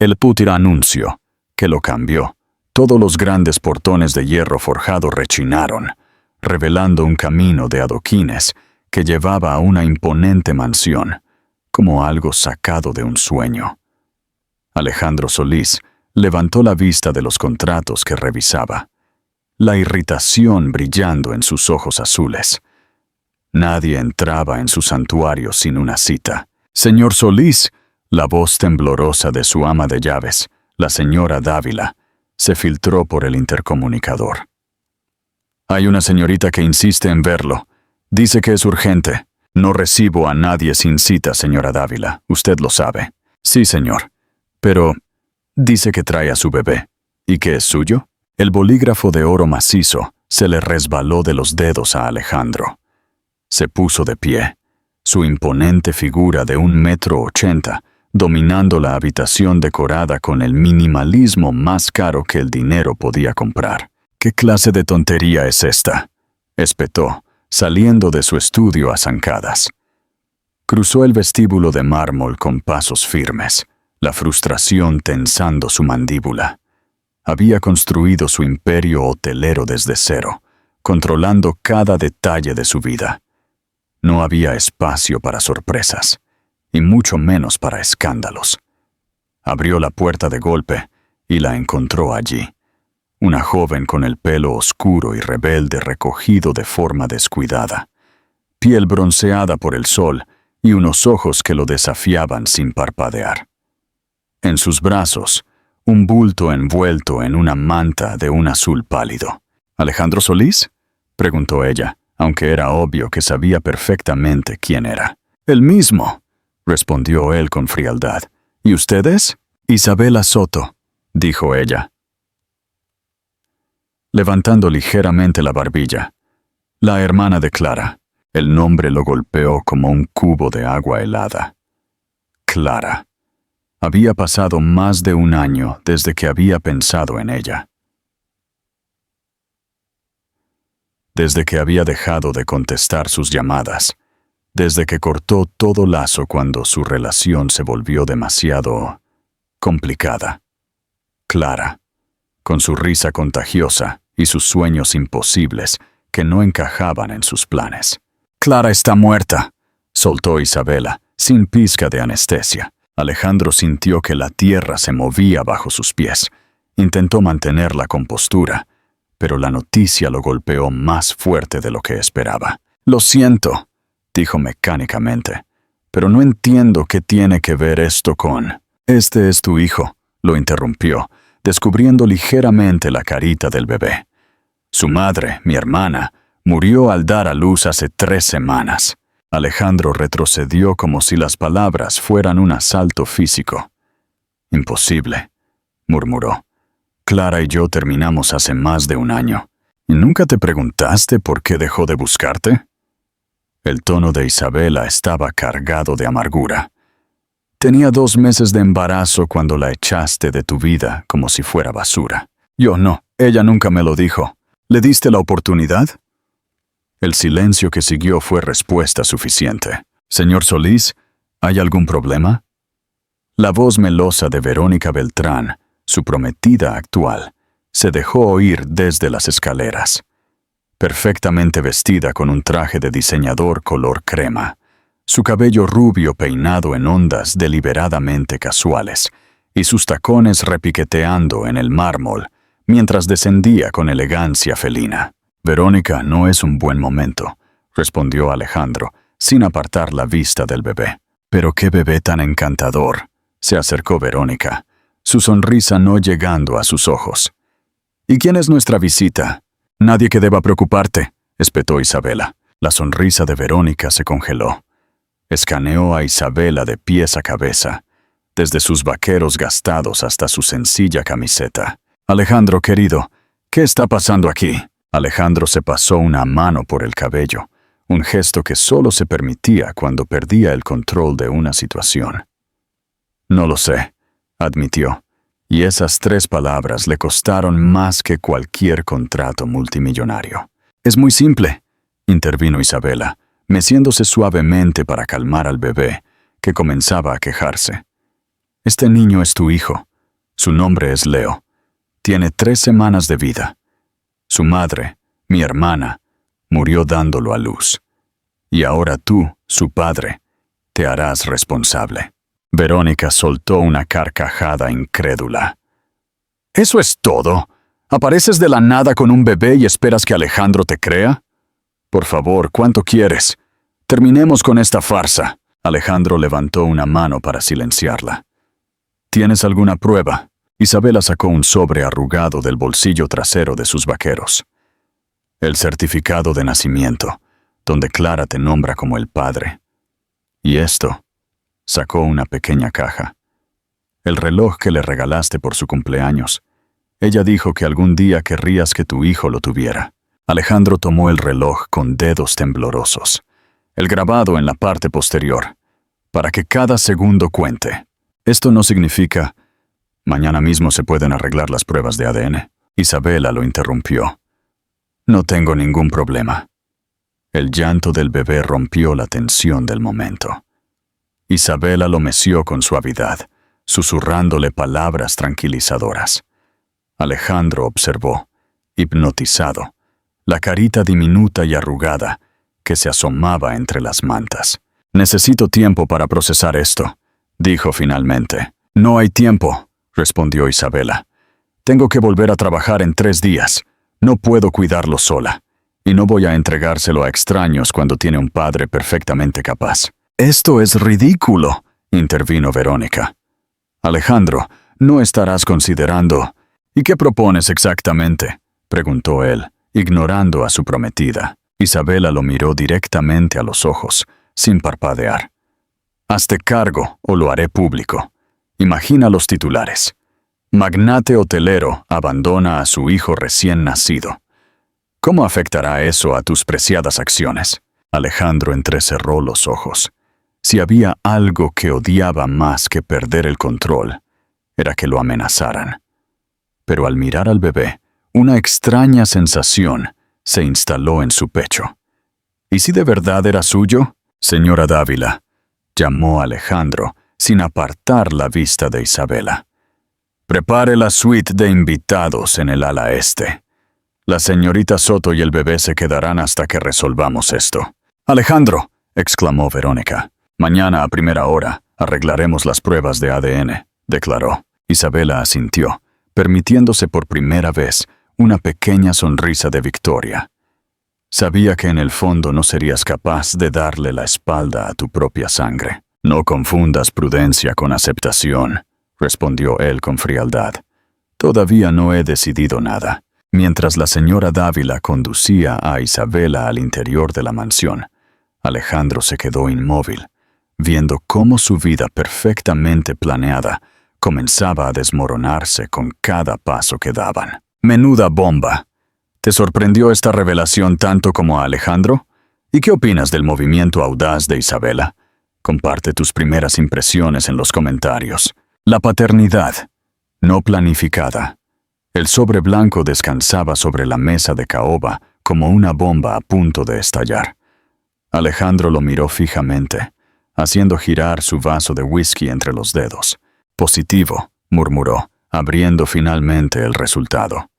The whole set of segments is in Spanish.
El pútira anuncio, que lo cambió. Todos los grandes portones de hierro forjado rechinaron, revelando un camino de adoquines que llevaba a una imponente mansión, como algo sacado de un sueño. Alejandro Solís levantó la vista de los contratos que revisaba, la irritación brillando en sus ojos azules. Nadie entraba en su santuario sin una cita. «Señor Solís», la voz temblorosa de su ama de llaves, la señora Dávila, se filtró por el intercomunicador. «Hay una señorita que insiste en verlo. Dice que es urgente. No recibo a nadie sin cita, señora Dávila. Usted lo sabe». «Sí, señor. Pero dice que trae a su bebé. ¿Y que es suyo?» El bolígrafo de oro macizo se le resbaló de los dedos a Alejandro. Se puso de pie, su imponente figura de 1,80 m, dominando la habitación decorada con el minimalismo más caro que el dinero podía comprar. «¿Qué clase de tontería es esta?», espetó, saliendo de su estudio a zancadas. Cruzó el vestíbulo de mármol con pasos firmes, la frustración tensando su mandíbula. Había construido su imperio hotelero desde cero, controlando cada detalle de su vida. No había espacio para sorpresas, y mucho menos para escándalos. Abrió la puerta de golpe y la encontró allí, una joven con el pelo oscuro y rebelde recogido de forma descuidada, piel bronceada por el sol y unos ojos que lo desafiaban sin parpadear. En sus brazos, un bulto envuelto en una manta de un azul pálido. «¿Alejandro Solís?», preguntó ella, aunque era obvio que sabía perfectamente quién era. «El mismo», respondió él con frialdad. «¿Y ustedes?» «Isabela Soto», dijo ella, levantando ligeramente la barbilla. «La hermana de Clara». El nombre lo golpeó como un cubo de agua helada. Clara. Había pasado más de un año desde que había pensado en ella. Desde que había dejado de contestar sus llamadas. Desde que cortó todo lazo cuando su relación se volvió demasiado complicada. Clara, con su risa contagiosa y sus sueños imposibles que no encajaban en sus planes. «Clara está muerta», soltó Isabela, sin pizca de anestesia. Alejandro sintió que la tierra se movía bajo sus pies. Intentó mantener la compostura, pero la noticia lo golpeó más fuerte de lo que esperaba. «Lo siento», dijo mecánicamente, «pero no entiendo qué tiene que ver esto con...» «Este es tu hijo», lo interrumpió, descubriendo ligeramente la carita del bebé. «Su madre, mi hermana, murió al dar a luz hace 3 semanas». Alejandro retrocedió como si las palabras fueran un asalto físico. «Imposible», murmuró. «Clara y yo terminamos hace más de un año. ¿Y nunca te preguntaste por qué dejó de buscarte?» El tono de Isabela estaba cargado de amargura. «Tenía 2 meses de embarazo cuando la echaste de tu vida como si fuera basura». «Yo no, ella nunca me lo dijo. ¿Le diste la oportunidad?» El silencio que siguió fue respuesta suficiente. «Señor Solís, ¿hay algún problema?» La voz melosa de Verónica Beltrán, su prometida actual, se dejó oír desde las escaleras. Perfectamente vestida con un traje de diseñador color crema, su cabello rubio peinado en ondas deliberadamente casuales, y sus tacones repiqueteando en el mármol, mientras descendía con elegancia felina. «Verónica, no es un buen momento», respondió Alejandro, sin apartar la vista del bebé. «Pero qué bebé tan encantador», se acercó Verónica, su sonrisa no llegando a sus ojos. «¿Y quién es nuestra visita?» «Nadie que deba preocuparte», espetó Isabela. La sonrisa de Verónica se congeló. Escaneó a Isabela de pies a cabeza, desde sus vaqueros gastados hasta su sencilla camiseta. «Alejandro, querido, ¿qué está pasando aquí?» Alejandro se pasó una mano por el cabello, un gesto que solo se permitía cuando perdía el control de una situación. «No lo sé», admitió, y esas 3 palabras le costaron más que cualquier contrato multimillonario. «Es muy simple», intervino Isabela, meciéndose suavemente para calmar al bebé, que comenzaba a quejarse. «Este niño es tu hijo. Su nombre es Leo. Tiene 3 semanas de vida. Su madre, mi hermana, murió dándolo a luz. Y ahora tú, su padre, te harás responsable. Verónica soltó una carcajada incrédula. ¿Eso es todo? ¿Apareces de la nada con un bebé y esperas que Alejandro te crea? Por favor, ¿cuánto quieres? Terminemos con esta farsa. Alejandro levantó una mano para silenciarla. ¿Tienes alguna prueba? Isabela sacó un sobre arrugado del bolsillo trasero de sus vaqueros. El certificado de nacimiento, donde Clara te nombra como el padre. Y esto, sacó una pequeña caja. El reloj que le regalaste por su cumpleaños. Ella dijo que algún día querrías que tu hijo lo tuviera. Alejandro tomó el reloj con dedos temblorosos, el grabado en la parte posterior, para que cada segundo cuente. Esto no significa... Mañana mismo se pueden arreglar las pruebas de ADN. Isabela lo interrumpió. No tengo ningún problema. El llanto del bebé rompió la tensión del momento. Isabela lo meció con suavidad, susurrándole palabras tranquilizadoras. Alejandro observó, hipnotizado, la carita diminuta y arrugada que se asomaba entre las mantas. Necesito tiempo para procesar esto, dijo finalmente. No hay tiempo, respondió Isabela. Tengo que volver a trabajar en 3 días. No puedo cuidarlo sola. Y no voy a entregárselo a extraños cuando tiene un padre perfectamente capaz. Esto es ridículo, intervino Verónica. Alejandro, ¿no estarás considerando... ¿Y qué propones exactamente?, preguntó él, ignorando a su prometida. Isabela lo miró directamente a los ojos, sin parpadear. Hazte cargo o lo haré público. Imagina los titulares. Magnate hotelero abandona a su hijo recién nacido. ¿Cómo afectará eso a tus preciadas acciones? Alejandro entrecerró los ojos. Si había algo que odiaba más que perder el control, era que lo amenazaran. Pero al mirar al bebé, una extraña sensación se instaló en su pecho. ¿Y si de verdad era suyo? Señora Dávila, llamó Alejandro, sin apartar la vista de Isabela. Prepare la suite de invitados en el ala este. La señorita Soto y el bebé se quedarán hasta que resolvamos esto. Alejandro, exclamó Verónica. Mañana a primera hora arreglaremos las pruebas de ADN, declaró. Isabela asintió, permitiéndose por primera vez una pequeña sonrisa de victoria. Sabía que en el fondo no serías capaz de darle la espalda a tu propia sangre. No confundas prudencia con aceptación, respondió él con frialdad. Todavía no he decidido nada. Mientras la señora Dávila conducía a Isabela al interior de la mansión, Alejandro se quedó inmóvil, viendo cómo su vida perfectamente planeada comenzaba a desmoronarse con cada paso que daban. Menuda bomba. ¿Te sorprendió esta revelación tanto como a Alejandro? ¿Y qué opinas del movimiento audaz de Isabela? Comparte tus primeras impresiones en los comentarios. La paternidad, no planificada. El sobre blanco descansaba sobre la mesa de caoba como una bomba a punto de estallar. Alejandro lo miró fijamente, haciendo girar su vaso de whisky entre los dedos. Positivo, murmuró, abriendo finalmente el resultado.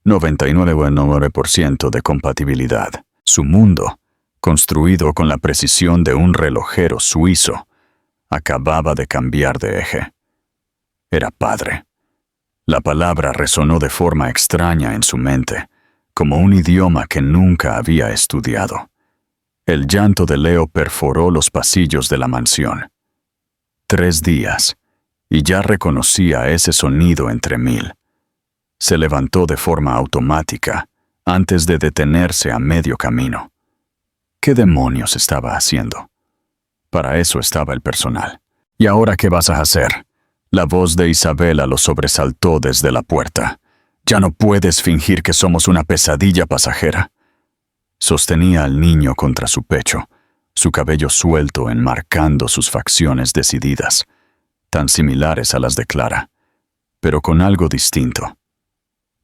99,9% de compatibilidad. Su mundo, construido con la precisión de un relojero suizo, acababa de cambiar de eje. Era padre. La palabra resonó de forma extraña en su mente, como un idioma que nunca había estudiado. El llanto de Leo perforó los pasillos de la mansión. 3 días, y ya reconocía ese sonido entre 1000. Se levantó de forma automática, antes de detenerse a medio camino. ¿Qué demonios estaba haciendo? Para eso estaba el personal. ¿Y ahora qué vas a hacer? La voz de Isabela lo sobresaltó desde la puerta. Ya no puedes fingir que somos una pesadilla pasajera. Sostenía al niño contra su pecho, su cabello suelto enmarcando sus facciones decididas, tan similares a las de Clara, pero con algo distinto,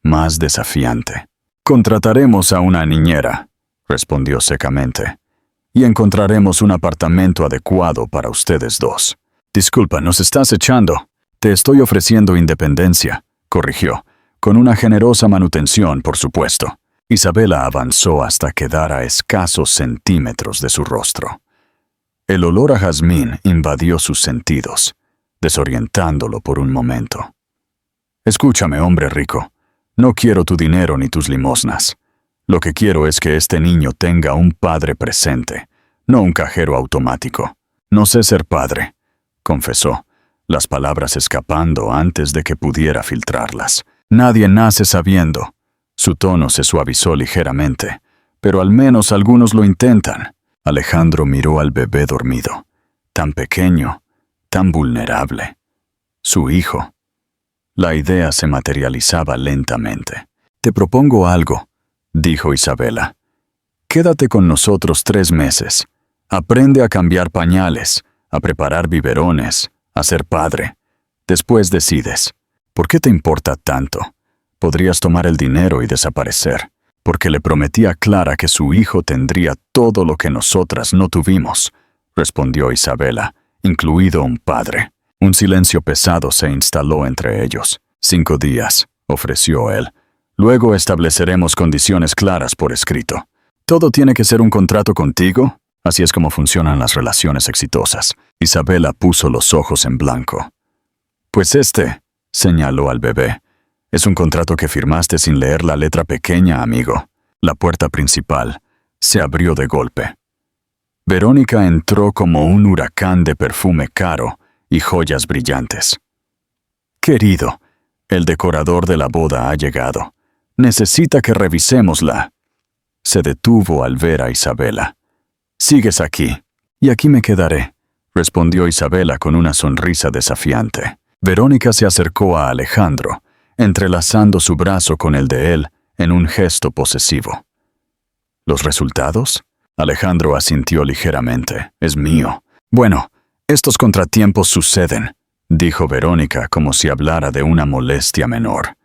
más desafiante. Contrataremos a una niñera, respondió secamente, y encontraremos un apartamento adecuado para ustedes dos. Disculpa, ¿nos estás echando? Te estoy ofreciendo independencia, corrigió, con una generosa manutención, por supuesto. Isabela avanzó hasta quedar a escasos centímetros de su rostro. El olor a jazmín invadió sus sentidos, desorientándolo por un momento. Escúchame, hombre rico. No quiero tu dinero ni tus limosnas. Lo que quiero es que este niño tenga un padre presente, no un cajero automático. No sé ser padre, confesó, las palabras escapando antes de que pudiera filtrarlas. Nadie nace sabiendo. Su tono se suavizó ligeramente, pero al menos algunos lo intentan. Alejandro miró al bebé dormido, tan pequeño, tan vulnerable. Su hijo. La idea se materializaba lentamente. Te propongo algo, dijo Isabela. Quédate con nosotros 3 meses. Aprende a cambiar pañales, a preparar biberones, a ser padre. Después decides. ¿Por qué te importa tanto? Podrías tomar el dinero y desaparecer, porque le prometí a Clara que su hijo tendría todo lo que nosotras no tuvimos, respondió Isabela, incluido un padre. Un silencio pesado se instaló entre ellos. 5 días, ofreció él. Luego estableceremos condiciones claras por escrito. ¿Todo tiene que ser un contrato contigo? Así es como funcionan las relaciones exitosas. Isabela puso los ojos en blanco. Pues señaló al bebé. Es un contrato que firmaste sin leer la letra pequeña, amigo. La puerta principal se abrió de golpe. Verónica entró como un huracán de perfume caro y joyas brillantes. Querido, el decorador de la boda ha llegado. Necesita que revisémosla. Se detuvo al ver a Isabela. Sigues aquí, y aquí me quedaré, respondió Isabela con una sonrisa desafiante. Verónica se acercó a Alejandro, entrelazando su brazo con el de él en un gesto posesivo. ¿Los resultados? Alejandro asintió ligeramente. Es mío. Bueno, estos contratiempos suceden, dijo Verónica como si hablara de una molestia menor.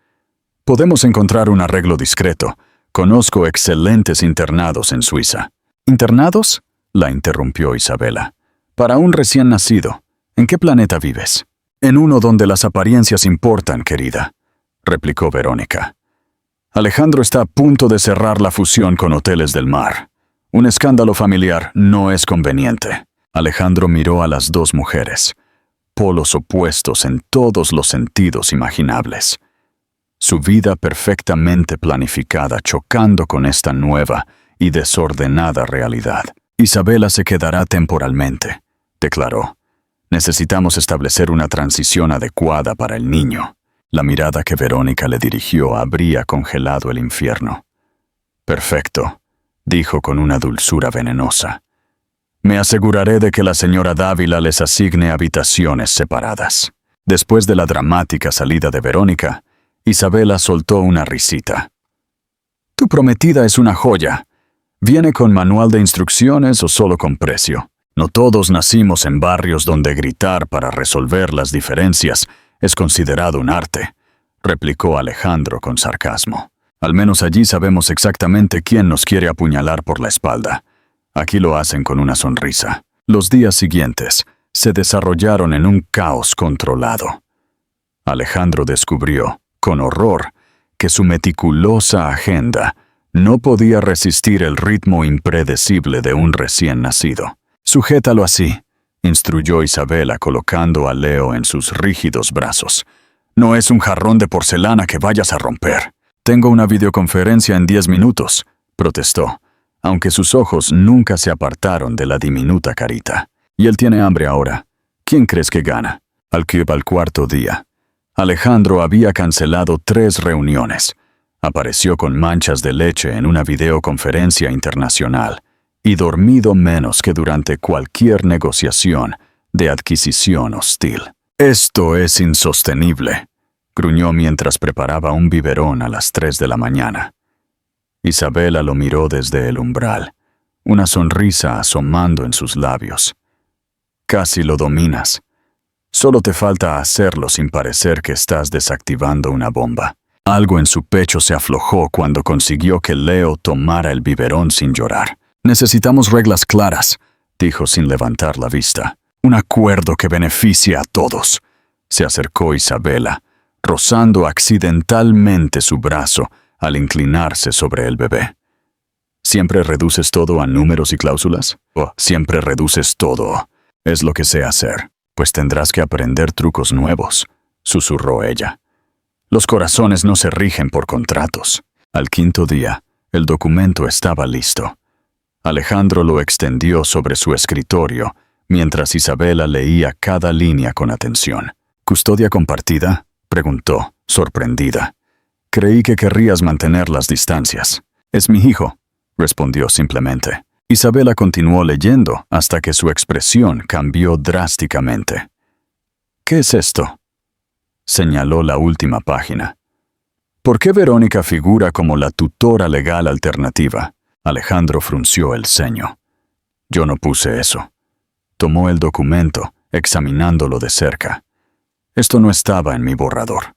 Podemos encontrar un arreglo discreto. Conozco excelentes internados en Suiza. ¿Internados? La interrumpió Isabela. Para un recién nacido. ¿En qué planeta vives? En uno donde las apariencias importan, querida, replicó Verónica. Alejandro está a punto de cerrar la fusión con Hoteles del Mar. Un escándalo familiar no es conveniente. Alejandro miró a las 2 mujeres, polos opuestos en todos los sentidos imaginables. Su vida perfectamente planificada chocando con esta nueva y desordenada realidad. Isabela se quedará temporalmente, declaró. Necesitamos establecer una transición adecuada para el niño. La mirada que Verónica le dirigió habría congelado el infierno. Perfecto, dijo con una dulzura venenosa. Me aseguraré de que la señora Dávila les asigne habitaciones separadas. Después de la dramática salida de Verónica, Isabela soltó una risita. Tu prometida es una joya. ¿Viene con manual de instrucciones o solo con precio? No todos nacimos en barrios donde gritar para resolver las diferencias es considerado un arte, replicó Alejandro con sarcasmo. Al menos allí sabemos exactamente quién nos quiere apuñalar por la espalda. Aquí lo hacen con una sonrisa. Los días siguientes se desarrollaron en un caos controlado. Alejandro descubrió, con horror, que su meticulosa agenda no podía resistir el ritmo impredecible de un recién nacido. Sujétalo así, instruyó Isabela colocando a Leo en sus rígidos brazos. No es un jarrón de porcelana que vayas a romper. Tengo una videoconferencia en 10 minutos, protestó, aunque sus ojos nunca se apartaron de la diminuta carita. Y él tiene hambre ahora. ¿Quién crees que gana? Al 4º día. Alejandro había cancelado 3 reuniones. Apareció con manchas de leche en una videoconferencia internacional y dormido menos que durante cualquier negociación de adquisición hostil. Esto es insostenible, gruñó mientras preparaba un biberón a las 3 de la mañana. Isabela lo miró desde el umbral, una sonrisa asomando en sus labios. Casi lo dominas. Solo te falta hacerlo sin parecer que estás desactivando una bomba. Algo en su pecho se aflojó cuando consiguió que Leo tomara el biberón sin llorar. Necesitamos reglas claras, dijo sin levantar la vista. Un acuerdo que beneficie a todos. Se acercó Isabela, rozando accidentalmente su brazo al inclinarse sobre el bebé. ¿Siempre reduces todo a números y cláusulas? ¿O siempre reduces todo? Es lo que sé hacer. Pues tendrás que aprender trucos nuevos, susurró ella. Los corazones no se rigen por contratos. Al quinto día, el documento estaba listo. Alejandro lo extendió sobre su escritorio, mientras Isabela leía cada línea con atención. ¿Custodia compartida?, preguntó, sorprendida. Creí que querrías mantener las distancias. Es mi hijo, respondió simplemente. Isabela continuó leyendo hasta que su expresión cambió drásticamente. ¿Qué es esto?, señaló la última página. ¿Por qué Verónica figura como la tutora legal alternativa? Alejandro frunció el ceño. Yo no puse eso. Tomó el documento, examinándolo de cerca. Esto no estaba en mi borrador.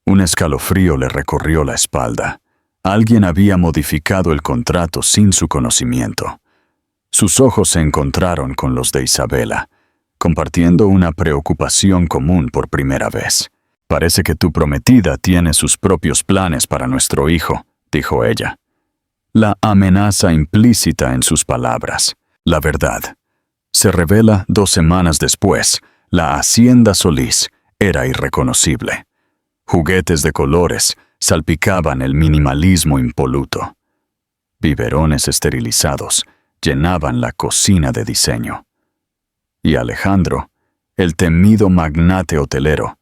Un escalofrío le recorrió la espalda. Alguien había modificado el contrato sin su conocimiento. Sus ojos se encontraron con los de Isabela, compartiendo una preocupación común por primera vez. Parece que tu prometida tiene sus propios planes para nuestro hijo, dijo ella. La amenaza implícita en sus palabras. La verdad. Se revela 2 semanas después. La Hacienda Solís era irreconocible. Juguetes de colores salpicaban el minimalismo impoluto. Biberones esterilizados llenaban la cocina de diseño. Y Alejandro, el temido magnate hotelero,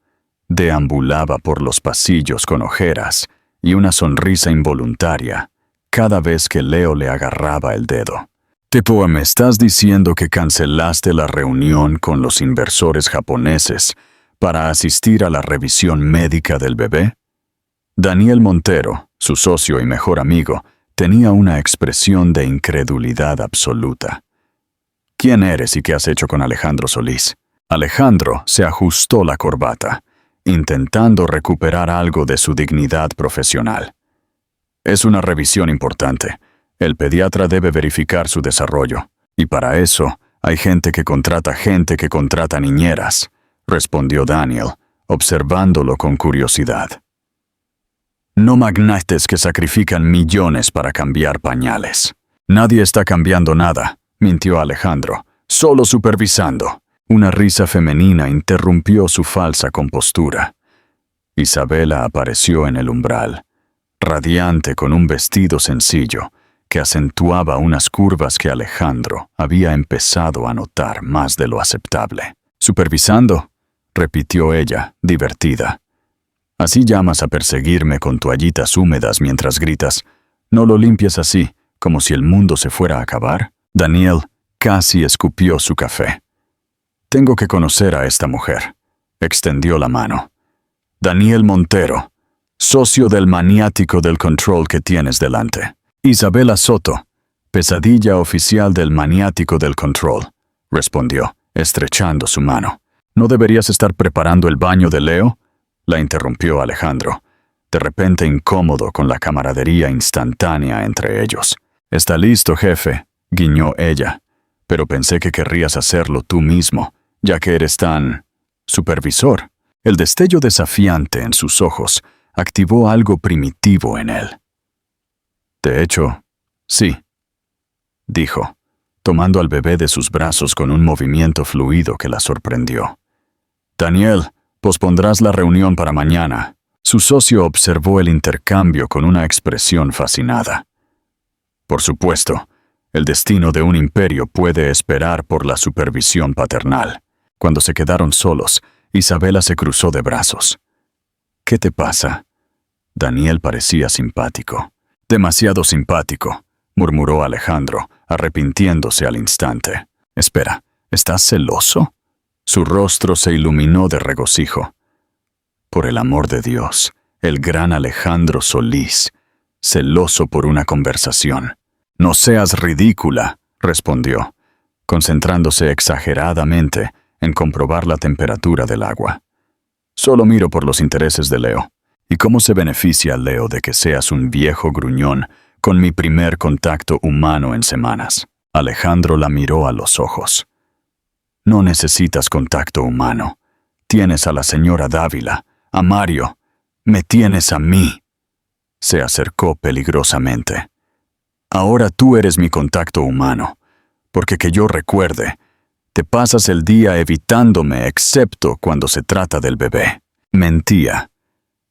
deambulaba por los pasillos con ojeras y una sonrisa involuntaria cada vez que Leo le agarraba el dedo. Tipo, ¿me estás diciendo que cancelaste la reunión con los inversores japoneses para asistir a la revisión médica del bebé? Daniel Montero, su socio y mejor amigo, tenía una expresión de incredulidad absoluta. ¿Quién eres y qué has hecho con Alejandro Solís? Alejandro se ajustó la corbata, intentando recuperar algo de su dignidad profesional. Es una revisión importante. El pediatra debe verificar su desarrollo, y para eso hay gente que contrata niñeras, respondió Daniel, observándolo con curiosidad. No magnates que sacrifican millones para cambiar pañales. Nadie está cambiando nada, mintió Alejandro, solo supervisando. Una risa femenina interrumpió su falsa compostura. Isabela apareció en el umbral, radiante con un vestido sencillo, que acentuaba unas curvas que Alejandro había empezado a notar más de lo aceptable. «¿Supervisando?», repitió ella, divertida. «¿Así llamas a perseguirme con toallitas húmedas mientras gritas? ¿No lo limpies así, como si el mundo se fuera a acabar?» Daniel casi escupió su café. «Tengo que conocer a esta mujer», extendió la mano. «Daniel Montero, socio del maniático del control que tienes delante. Isabela Soto, pesadilla oficial del maniático del control», respondió, estrechando su mano. «¿No deberías estar preparando el baño de Leo?», la interrumpió Alejandro, de repente incómodo con la camaradería instantánea entre ellos. «Está listo, jefe», guiñó ella, «pero pensé que querrías hacerlo tú mismo, ya que eres tan... supervisor». El destello desafiante en sus ojos activó algo primitivo en él. «De hecho, sí», dijo, tomando al bebé de sus brazos con un movimiento fluido que la sorprendió. «Daniel, pospondrás la reunión para mañana». Su socio observó el intercambio con una expresión fascinada. Por supuesto, el destino de un imperio puede esperar por la supervisión paternal. Cuando se quedaron solos, Isabela se cruzó de brazos. «¿Qué te pasa?» Daniel parecía simpático. «Demasiado simpático», murmuró Alejandro, arrepintiéndose al instante. «Espera, ¿estás celoso?» Su rostro se iluminó de regocijo. «Por el amor de Dios, el gran Alejandro Solís, celoso por una conversación». «No seas ridícula», respondió, concentrándose exageradamente en comprobar la temperatura del agua. «Solo miro por los intereses de Leo. ¿Y cómo se beneficia Leo de que seas un viejo gruñón con mi primer contacto humano en semanas?» Alejandro la miró a los ojos. «No necesitas contacto humano. Tienes a la señora Dávila, a Mario, me tienes a mí. Se acercó peligrosamente. Ahora tú eres mi contacto humano, porque que yo recuerde, te pasas el día evitándome excepto cuando se trata del bebé. Mentía.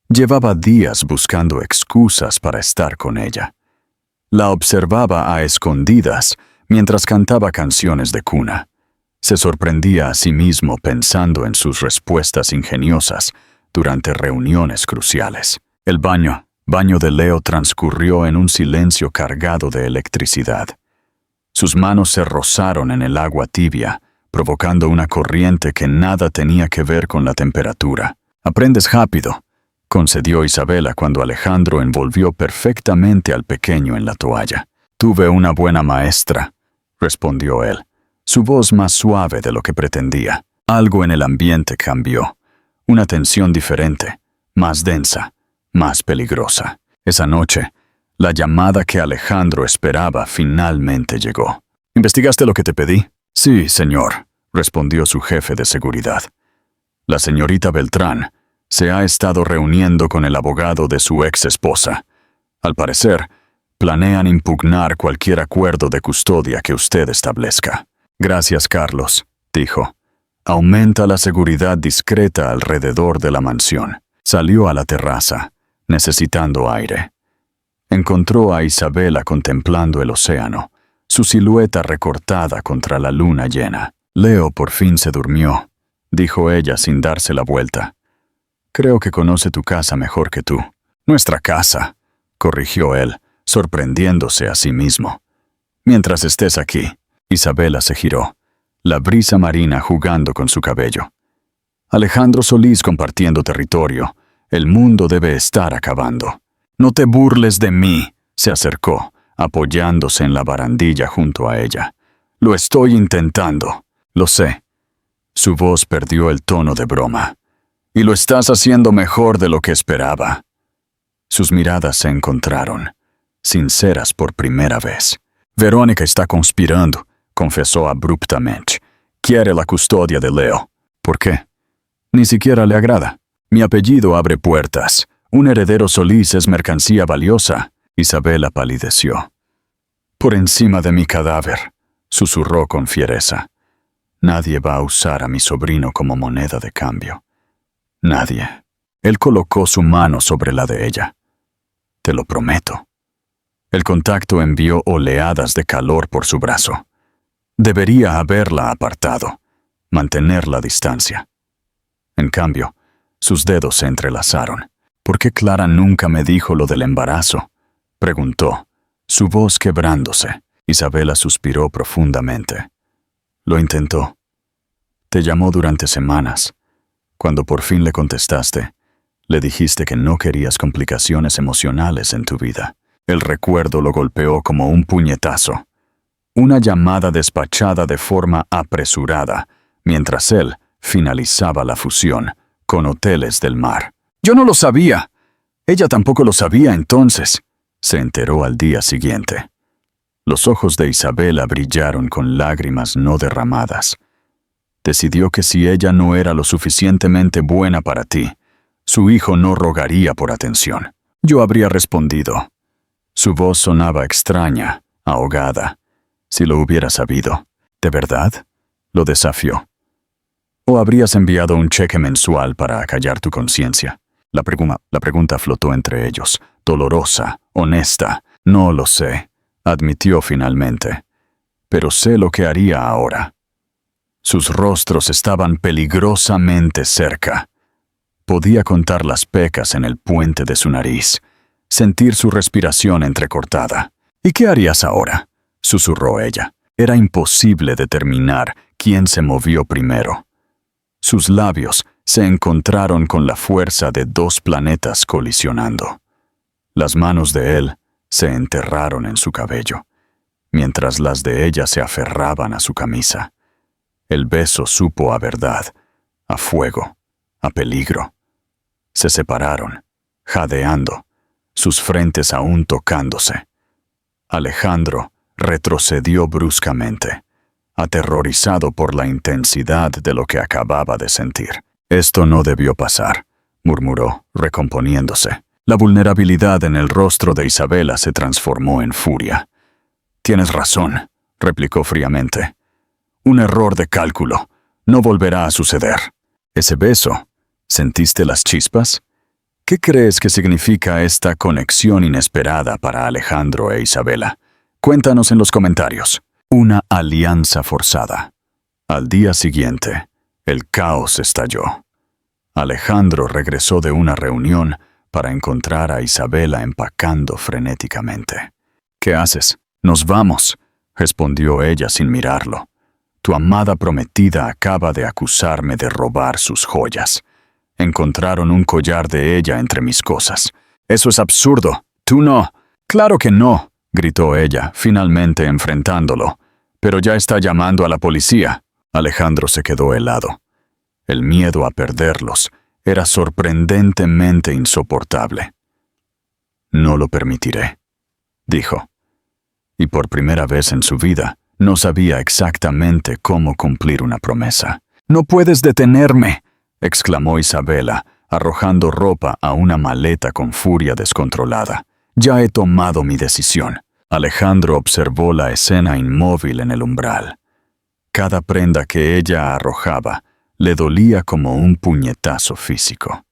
Llevaba días buscando excusas para estar con ella. La observaba a escondidas mientras cantaba canciones de cuna. Se sorprendía a sí mismo pensando en sus respuestas ingeniosas durante reuniones cruciales. El baño de Leo transcurrió en un silencio cargado de electricidad. Sus manos se rozaron en el agua tibia, provocando una corriente que nada tenía que ver con la temperatura. «Aprendes rápido», concedió Isabela cuando Alejandro envolvió perfectamente al pequeño en la toalla. «Tuve una buena maestra», respondió él, su voz más suave de lo que pretendía. Algo en el ambiente cambió. Una tensión diferente, más densa, más peligrosa. Esa noche, la llamada que Alejandro esperaba finalmente llegó. «¿Investigaste lo que te pedí?» «Sí, señor», respondió su jefe de seguridad. «La señorita Beltrán se ha estado reuniendo con el abogado de su ex esposa. Al parecer, planean impugnar cualquier acuerdo de custodia que usted establezca». «Gracias, Carlos», dijo. «Aumenta la seguridad discreta alrededor de la mansión». Salió a la terraza, necesitando aire. Encontró a Isabela contemplando el océano, su silueta recortada contra la luna llena. «Leo por fin se durmió», dijo ella sin darse la vuelta. «Creo que conoce tu casa mejor que tú». «Nuestra casa», corrigió él, sorprendiéndose a sí mismo. «Mientras estés aquí». Isabela se giró, la brisa marina jugando con su cabello. «Alejandro Solís compartiendo territorio. El mundo debe estar acabando». «No te burles de mí», se acercó, apoyándose en la barandilla junto a ella. «Lo estoy intentando». «Lo sé». Su voz perdió el tono de broma. «Y lo estás haciendo mejor de lo que esperaba». Sus miradas se encontraron, sinceras por primera vez. «Verónica está conspirando», confesó abruptamente. «Quiere la custodia de Leo». «¿Por qué?» «Ni siquiera le agrada. Mi apellido abre puertas. Un heredero Solís es mercancía valiosa». Isabela palideció. «Por encima de mi cadáver», susurró con fiereza. «Nadie va a usar a mi sobrino como moneda de cambio. Nadie». Él colocó su mano sobre la de ella. «Te lo prometo». El contacto envió oleadas de calor por su brazo. Debería haberla apartado, mantener la distancia. En cambio, sus dedos se entrelazaron. «¿Por qué Clara nunca me dijo lo del embarazo?», preguntó, su voz quebrándose. Isabela suspiró profundamente. «Lo intentó. Te llamó durante semanas. Cuando por fin le contestaste, le dijiste que no querías complicaciones emocionales en tu vida». El recuerdo lo golpeó como un puñetazo. Una llamada despachada de forma apresurada, mientras él finalizaba la fusión con Hoteles del Mar. «Yo no lo sabía. Ella tampoco lo sabía entonces», se enteró al día siguiente. Los ojos de Isabela brillaron con lágrimas no derramadas. Decidió que si ella no era lo suficientemente buena para ti, su hijo no rogaría por atención. «Yo habría respondido». Su voz sonaba extraña, ahogada. «Si lo hubiera sabido». «¿De verdad?», lo desafió. «¿O habrías enviado un cheque mensual para acallar tu conciencia?». La pregunta flotó entre ellos, dolorosa, honesta. «No lo sé», admitió finalmente. «Pero sé lo que haría ahora». Sus rostros estaban peligrosamente cerca. Podía contar las pecas en el puente de su nariz, sentir su respiración entrecortada. «¿Y qué harías ahora?», susurró ella. Era imposible determinar quién se movió primero. Sus labios se encontraron con la fuerza de dos planetas colisionando. Las manos de él se enterraron en su cabello, mientras las de ella se aferraban a su camisa. El beso supo a verdad, a fuego, a peligro. Se separaron, jadeando, sus frentes aún tocándose. Alejandro retrocedió bruscamente, aterrorizado por la intensidad de lo que acababa de sentir. Esto no debió pasar, murmuró, recomponiéndose. La vulnerabilidad en el rostro de Isabela se transformó en furia. Tienes razón, replicó fríamente. Un error de cálculo. No volverá a suceder. Ese beso. ¿Sentiste las chispas? ¿Qué crees que significa esta conexión inesperada para Alejandro e Isabela? Cuéntanos en los comentarios. Una alianza forzada. Al día siguiente, el caos estalló. Alejandro regresó de una reunión para encontrar a Isabela empacando frenéticamente. ¿Qué haces? Nos vamos, respondió ella sin mirarlo. Tu amada prometida acaba de acusarme de robar sus joyas. Encontraron un collar de ella entre mis cosas. Eso es absurdo. Tú no. Claro que no, gritó ella, finalmente enfrentándolo. Pero ya está llamando a la policía. Alejandro se quedó helado. El miedo a perderlos era sorprendentemente insoportable. No lo permitiré, dijo. Y por primera vez en su vida, no sabía exactamente cómo cumplir una promesa. «No puedes detenerme», exclamó Isabela, arrojando ropa a una maleta con furia descontrolada. «Ya he tomado mi decisión». Alejandro observó la escena inmóvil en el umbral. Cada prenda que ella arrojaba le dolía como un puñetazo físico.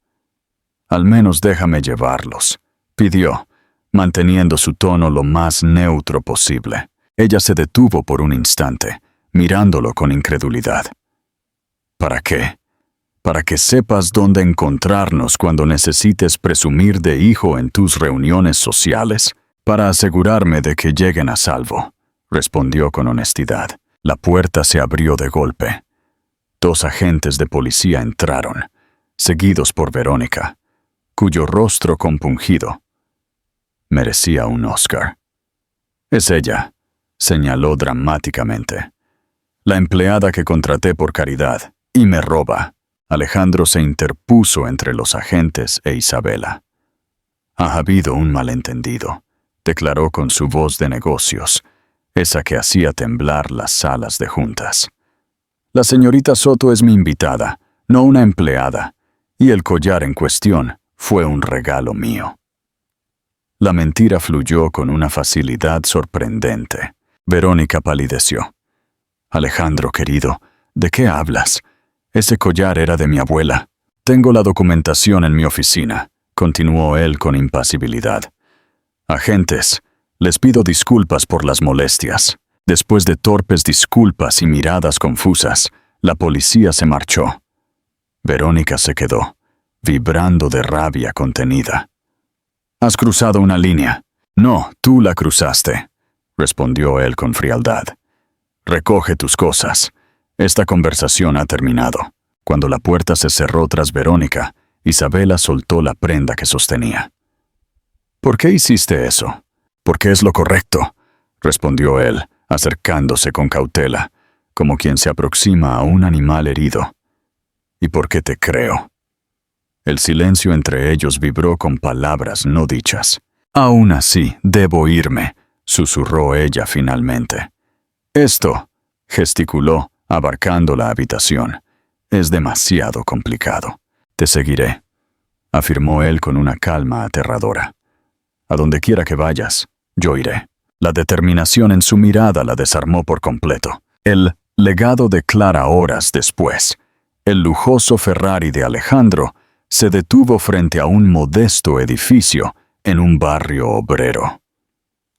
«Al menos déjame llevarlos», pidió, manteniendo su tono lo más neutro posible. Ella se detuvo por un instante, mirándolo con incredulidad. «¿Para qué? Para que sepas dónde encontrarnos cuando necesites presumir de hijo en tus reuniones sociales, para asegurarme de que lleguen a salvo», respondió con honestidad. La puerta se abrió de golpe. 2 agentes de policía entraron, seguidos por Verónica, cuyo rostro compungido merecía un Oscar. «Es ella», señaló dramáticamente. «La empleada que contraté por caridad, y me roba». Alejandro se interpuso entre los agentes e Isabela. «Ha habido un malentendido», declaró con su voz de negocios, esa que hacía temblar las salas de juntas. «La señorita Soto es mi invitada, no una empleada, y el collar en cuestión fue un regalo mío». La mentira fluyó con una facilidad sorprendente. Verónica palideció. «Alejandro, querido, ¿de qué hablas? Ese collar era de mi abuela». «Tengo la documentación en mi oficina», continuó él con impasibilidad. «Agentes, les pido disculpas por las molestias». Después de torpes disculpas y miradas confusas, la policía se marchó. Verónica se quedó, vibrando de rabia contenida. «Has cruzado una línea». «No, tú la cruzaste», respondió él con frialdad. «Recoge tus cosas. Esta conversación ha terminado». Cuando la puerta se cerró tras Verónica, Isabela soltó la prenda que sostenía. «¿Por qué hiciste eso?» «Porque es lo correcto», respondió él, acercándose con cautela, como quien se aproxima a un animal herido. «¿Y por qué te creo?» El silencio entre ellos vibró con palabras no dichas. «Aún así, debo irme», susurró ella finalmente. «Esto», gesticuló, abarcando la habitación, «es demasiado complicado». «Te seguiré», afirmó él con una calma aterradora. «A donde quiera que vayas, yo iré». La determinación en su mirada la desarmó por completo. El legado de Clara horas después. El lujoso Ferrari de Alejandro se detuvo frente a un modesto edificio en un barrio obrero.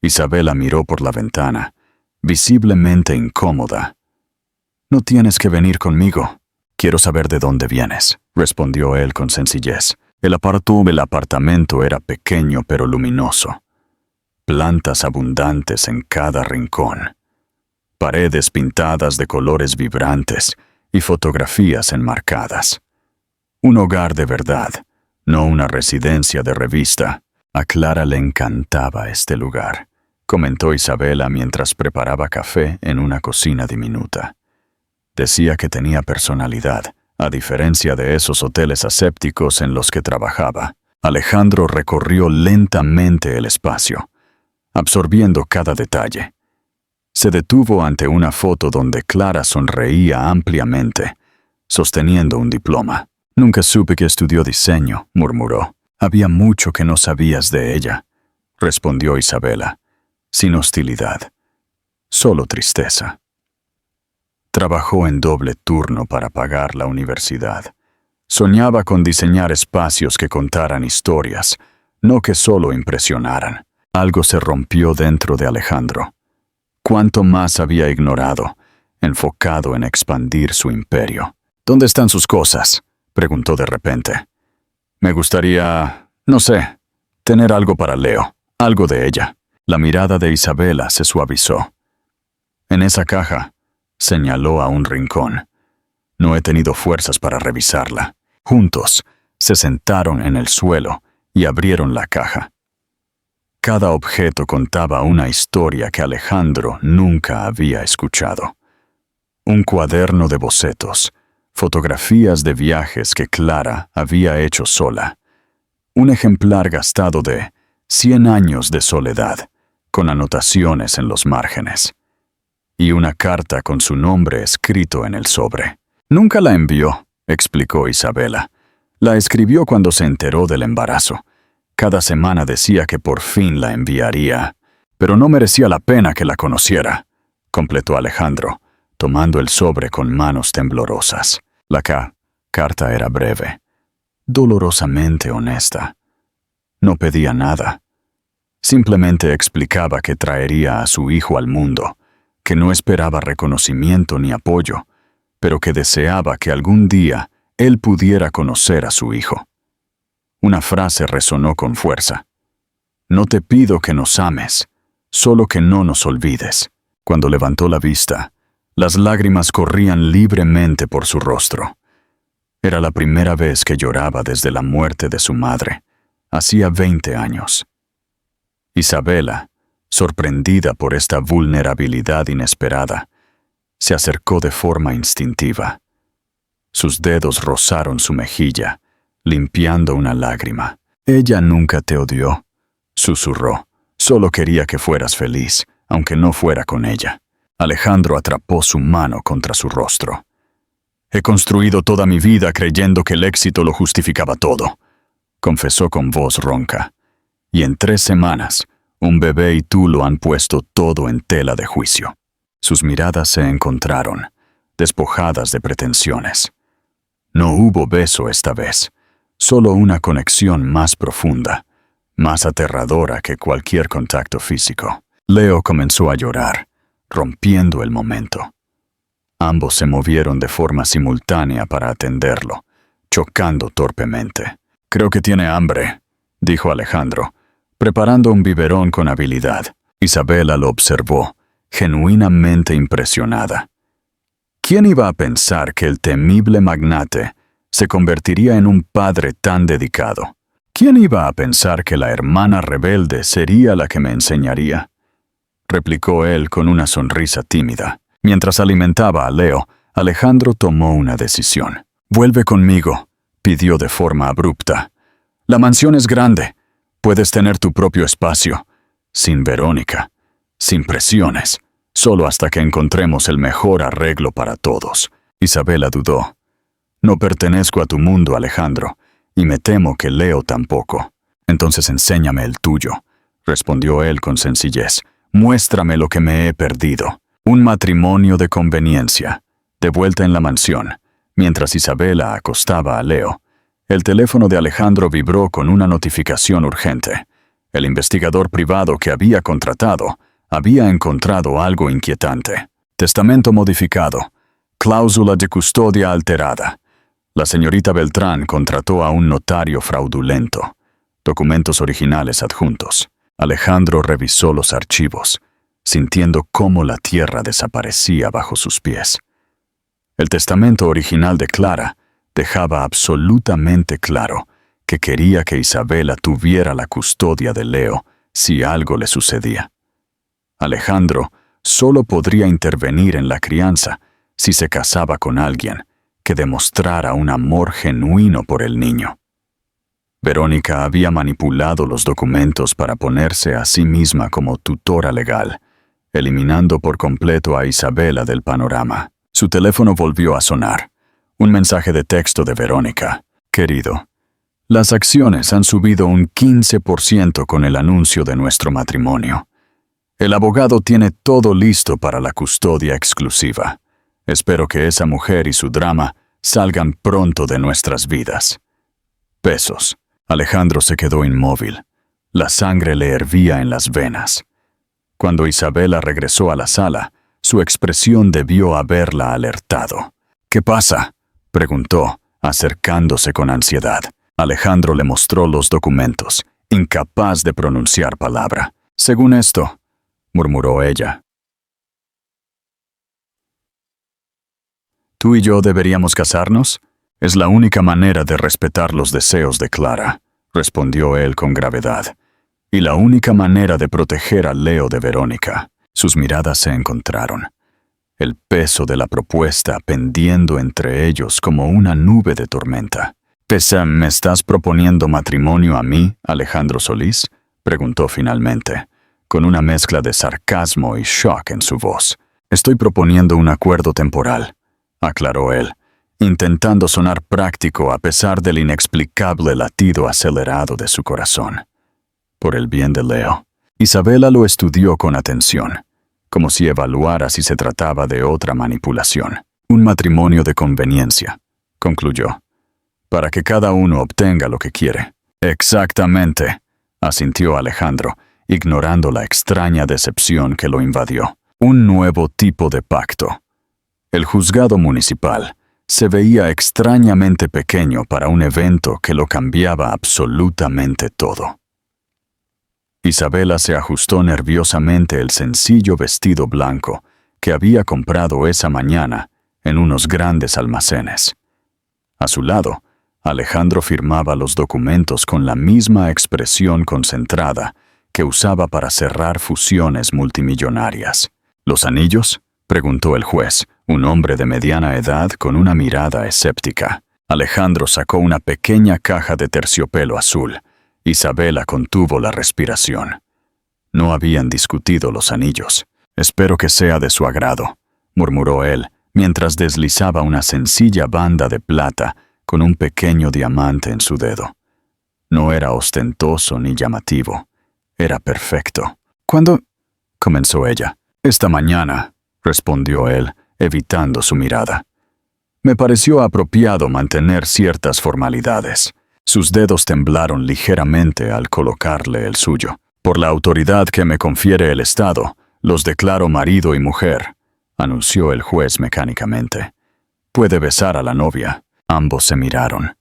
Isabela miró por la ventana, visiblemente incómoda. «No tienes que venir conmigo. Quiero saber de dónde vienes», respondió él con sencillez. El apartamento era pequeño pero luminoso. Plantas abundantes en cada rincón. Paredes pintadas de colores vibrantes y fotografías enmarcadas. Un hogar de verdad, no una residencia de revista. A Clara le encantaba este lugar, comentó Isabela mientras preparaba café en una cocina diminuta. Decía que tenía personalidad, a diferencia de esos hoteles asépticos en los que trabajaba. Alejandro recorrió lentamente el espacio, absorbiendo cada detalle. Se detuvo ante una foto donde Clara sonreía ampliamente, sosteniendo un diploma. Nunca supe que estudió diseño, murmuró. Había mucho que no sabías de ella, respondió Isabela, sin hostilidad, solo tristeza. Trabajó en doble turno para pagar la universidad. Soñaba con diseñar espacios que contaran historias, no que solo impresionaran. Algo se rompió dentro de Alejandro. Cuánto más había ignorado, enfocado en expandir su imperio. ¿Dónde están sus cosas?, preguntó de repente. Me gustaría, no sé, tener algo para Leo, algo de ella. La mirada de Isabela se suavizó. En esa caja, señaló a un rincón. No he tenido fuerzas para revisarla. Juntos, se sentaron en el suelo y abrieron la caja. Cada objeto contaba una historia que Alejandro nunca había escuchado. Un cuaderno de bocetos, fotografías de viajes que Clara había hecho sola, un ejemplar gastado de 100 años de soledad, con anotaciones en los márgenes, y una carta con su nombre escrito en el sobre. Nunca la envió, explicó Isabela. La escribió cuando se enteró del embarazo. Cada semana decía que por fin la enviaría, pero no merecía la pena que la conociera, completó Alejandro, tomando el sobre con manos temblorosas. La carta era breve, dolorosamente honesta. No pedía nada. Simplemente explicaba que traería a su hijo al mundo, que no esperaba reconocimiento ni apoyo, pero que deseaba que algún día él pudiera conocer a su hijo. Una frase resonó con fuerza. No te pido que nos ames, solo que no nos olvides. Cuando levantó la vista, las lágrimas corrían libremente por su rostro. Era la primera vez que lloraba desde la muerte de su madre, hacía 20 años. Isabela, sorprendida por esta vulnerabilidad inesperada, se acercó de forma instintiva. Sus dedos rozaron su mejilla, limpiando una lágrima. Ella nunca te odió, susurró. Solo quería que fueras feliz, aunque no fuera con ella. Alejandro atrapó su mano contra su rostro. He construido toda mi vida creyendo que el éxito lo justificaba todo, confesó con voz ronca. Y en 3 semanas, un bebé y tú lo han puesto todo en tela de juicio. Sus miradas se encontraron, despojadas de pretensiones. No hubo beso esta vez, solo una conexión más profunda, más aterradora que cualquier contacto físico. Leo comenzó a llorar, rompiendo el momento. Ambos se movieron de forma simultánea para atenderlo, chocando torpemente. Creo que tiene hambre, dijo Alejandro, preparando un biberón con habilidad. Isabela lo observó, genuinamente impresionada. ¿Quién iba a pensar que el temible magnate se convertiría en un padre tan dedicado? ¿Quién iba a pensar que la hermana rebelde sería la que me enseñaría?, replicó él con una sonrisa tímida. Mientras alimentaba a Leo, Alejandro tomó una decisión. «Vuelve conmigo», pidió de forma abrupta. «La mansión es grande. Puedes tener tu propio espacio. Sin Verónica. Sin presiones. Solo hasta que encontremos el mejor arreglo para todos». Isabela dudó. «No pertenezco a tu mundo, Alejandro, y me temo que Leo tampoco». «Entonces enséñame el tuyo», respondió él con sencillez. «Muéstrame lo que me he perdido». Un matrimonio de conveniencia. De vuelta en la mansión, mientras Isabela acostaba a Leo, el teléfono de Alejandro vibró con una notificación urgente. El investigador privado que había contratado había encontrado algo inquietante. Testamento modificado. Cláusula de custodia alterada. La señorita Beltrán contrató a un notario fraudulento. Documentos originales adjuntos. Alejandro revisó los archivos, sintiendo cómo la tierra desaparecía bajo sus pies. El testamento original de Clara dejaba absolutamente claro que quería que Isabela tuviera la custodia de Leo si algo le sucedía. Alejandro solo podría intervenir en la crianza si se casaba con alguien que demostrara un amor genuino por el niño. Verónica había manipulado los documentos para ponerse a sí misma como tutora legal, eliminando por completo a Isabela del panorama. Su teléfono volvió a sonar. Un mensaje de texto de Verónica. Querido, las acciones han subido un 15% con el anuncio de nuestro matrimonio. El abogado tiene todo listo para la custodia exclusiva. Espero que esa mujer y su drama salgan pronto de nuestras vidas. Besos. Alejandro se quedó inmóvil. La sangre le hervía en las venas. Cuando Isabela regresó a la sala, su expresión debió haberla alertado. ¿Qué pasa?, preguntó, acercándose con ansiedad. Alejandro le mostró los documentos, incapaz de pronunciar palabra. Según esto, murmuró ella. ¿Tú y yo deberíamos casarnos? Es la única manera de respetar los deseos de Clara, respondió él con gravedad. Y la única manera de proteger a Leo de Verónica. Sus miradas se encontraron. El peso de la propuesta pendiendo entre ellos como una nube de tormenta. ¿Me estás proponiendo matrimonio a mí, Alejandro Solís?, preguntó finalmente, con una mezcla de sarcasmo y shock en su voz. Estoy proponiendo un acuerdo temporal, aclaró él, intentando sonar práctico a pesar del inexplicable latido acelerado de su corazón. Por el bien de Leo. Isabela lo estudió con atención, como si evaluara si se trataba de otra manipulación. Un matrimonio de conveniencia, concluyó, para que cada uno obtenga lo que quiere. Exactamente, asintió Alejandro, ignorando la extraña decepción que lo invadió. Un nuevo tipo de pacto. El juzgado municipal se veía extrañamente pequeño para un evento que lo cambiaba absolutamente todo. Isabela se ajustó nerviosamente el sencillo vestido blanco que había comprado esa mañana en unos grandes almacenes. A su lado, Alejandro firmaba los documentos con la misma expresión concentrada que usaba para cerrar fusiones multimillonarias. ¿Los anillos?, preguntó el juez, un hombre de mediana edad con una mirada escéptica. Alejandro sacó una pequeña caja de terciopelo azul. Isabela contuvo la respiración. No habían discutido los anillos. Espero que sea de su agrado, murmuró él, mientras deslizaba una sencilla banda de plata con un pequeño diamante en su dedo. No era ostentoso ni llamativo. Era perfecto. ¿Cuándo? Comenzó ella. Esta mañana, respondió él, evitando su mirada. Me pareció apropiado mantener ciertas formalidades. Sus dedos temblaron ligeramente al colocarle el suyo. Por la autoridad que me confiere el Estado, los declaro marido y mujer, anunció el juez mecánicamente. Puede besar a la novia. Ambos se miraron,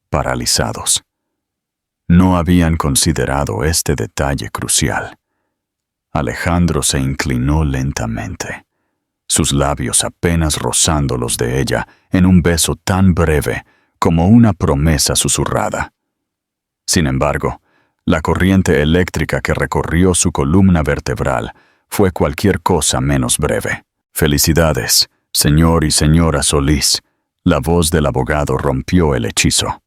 paralizados. No habían considerado este detalle crucial. Alejandro se inclinó lentamente, sus labios apenas rozando los de ella en un beso tan breve como una promesa susurrada. Sin embargo, la corriente eléctrica que recorrió su columna vertebral fue cualquier cosa menos breve. Felicidades, señor y señora Solís. La voz del abogado rompió el hechizo.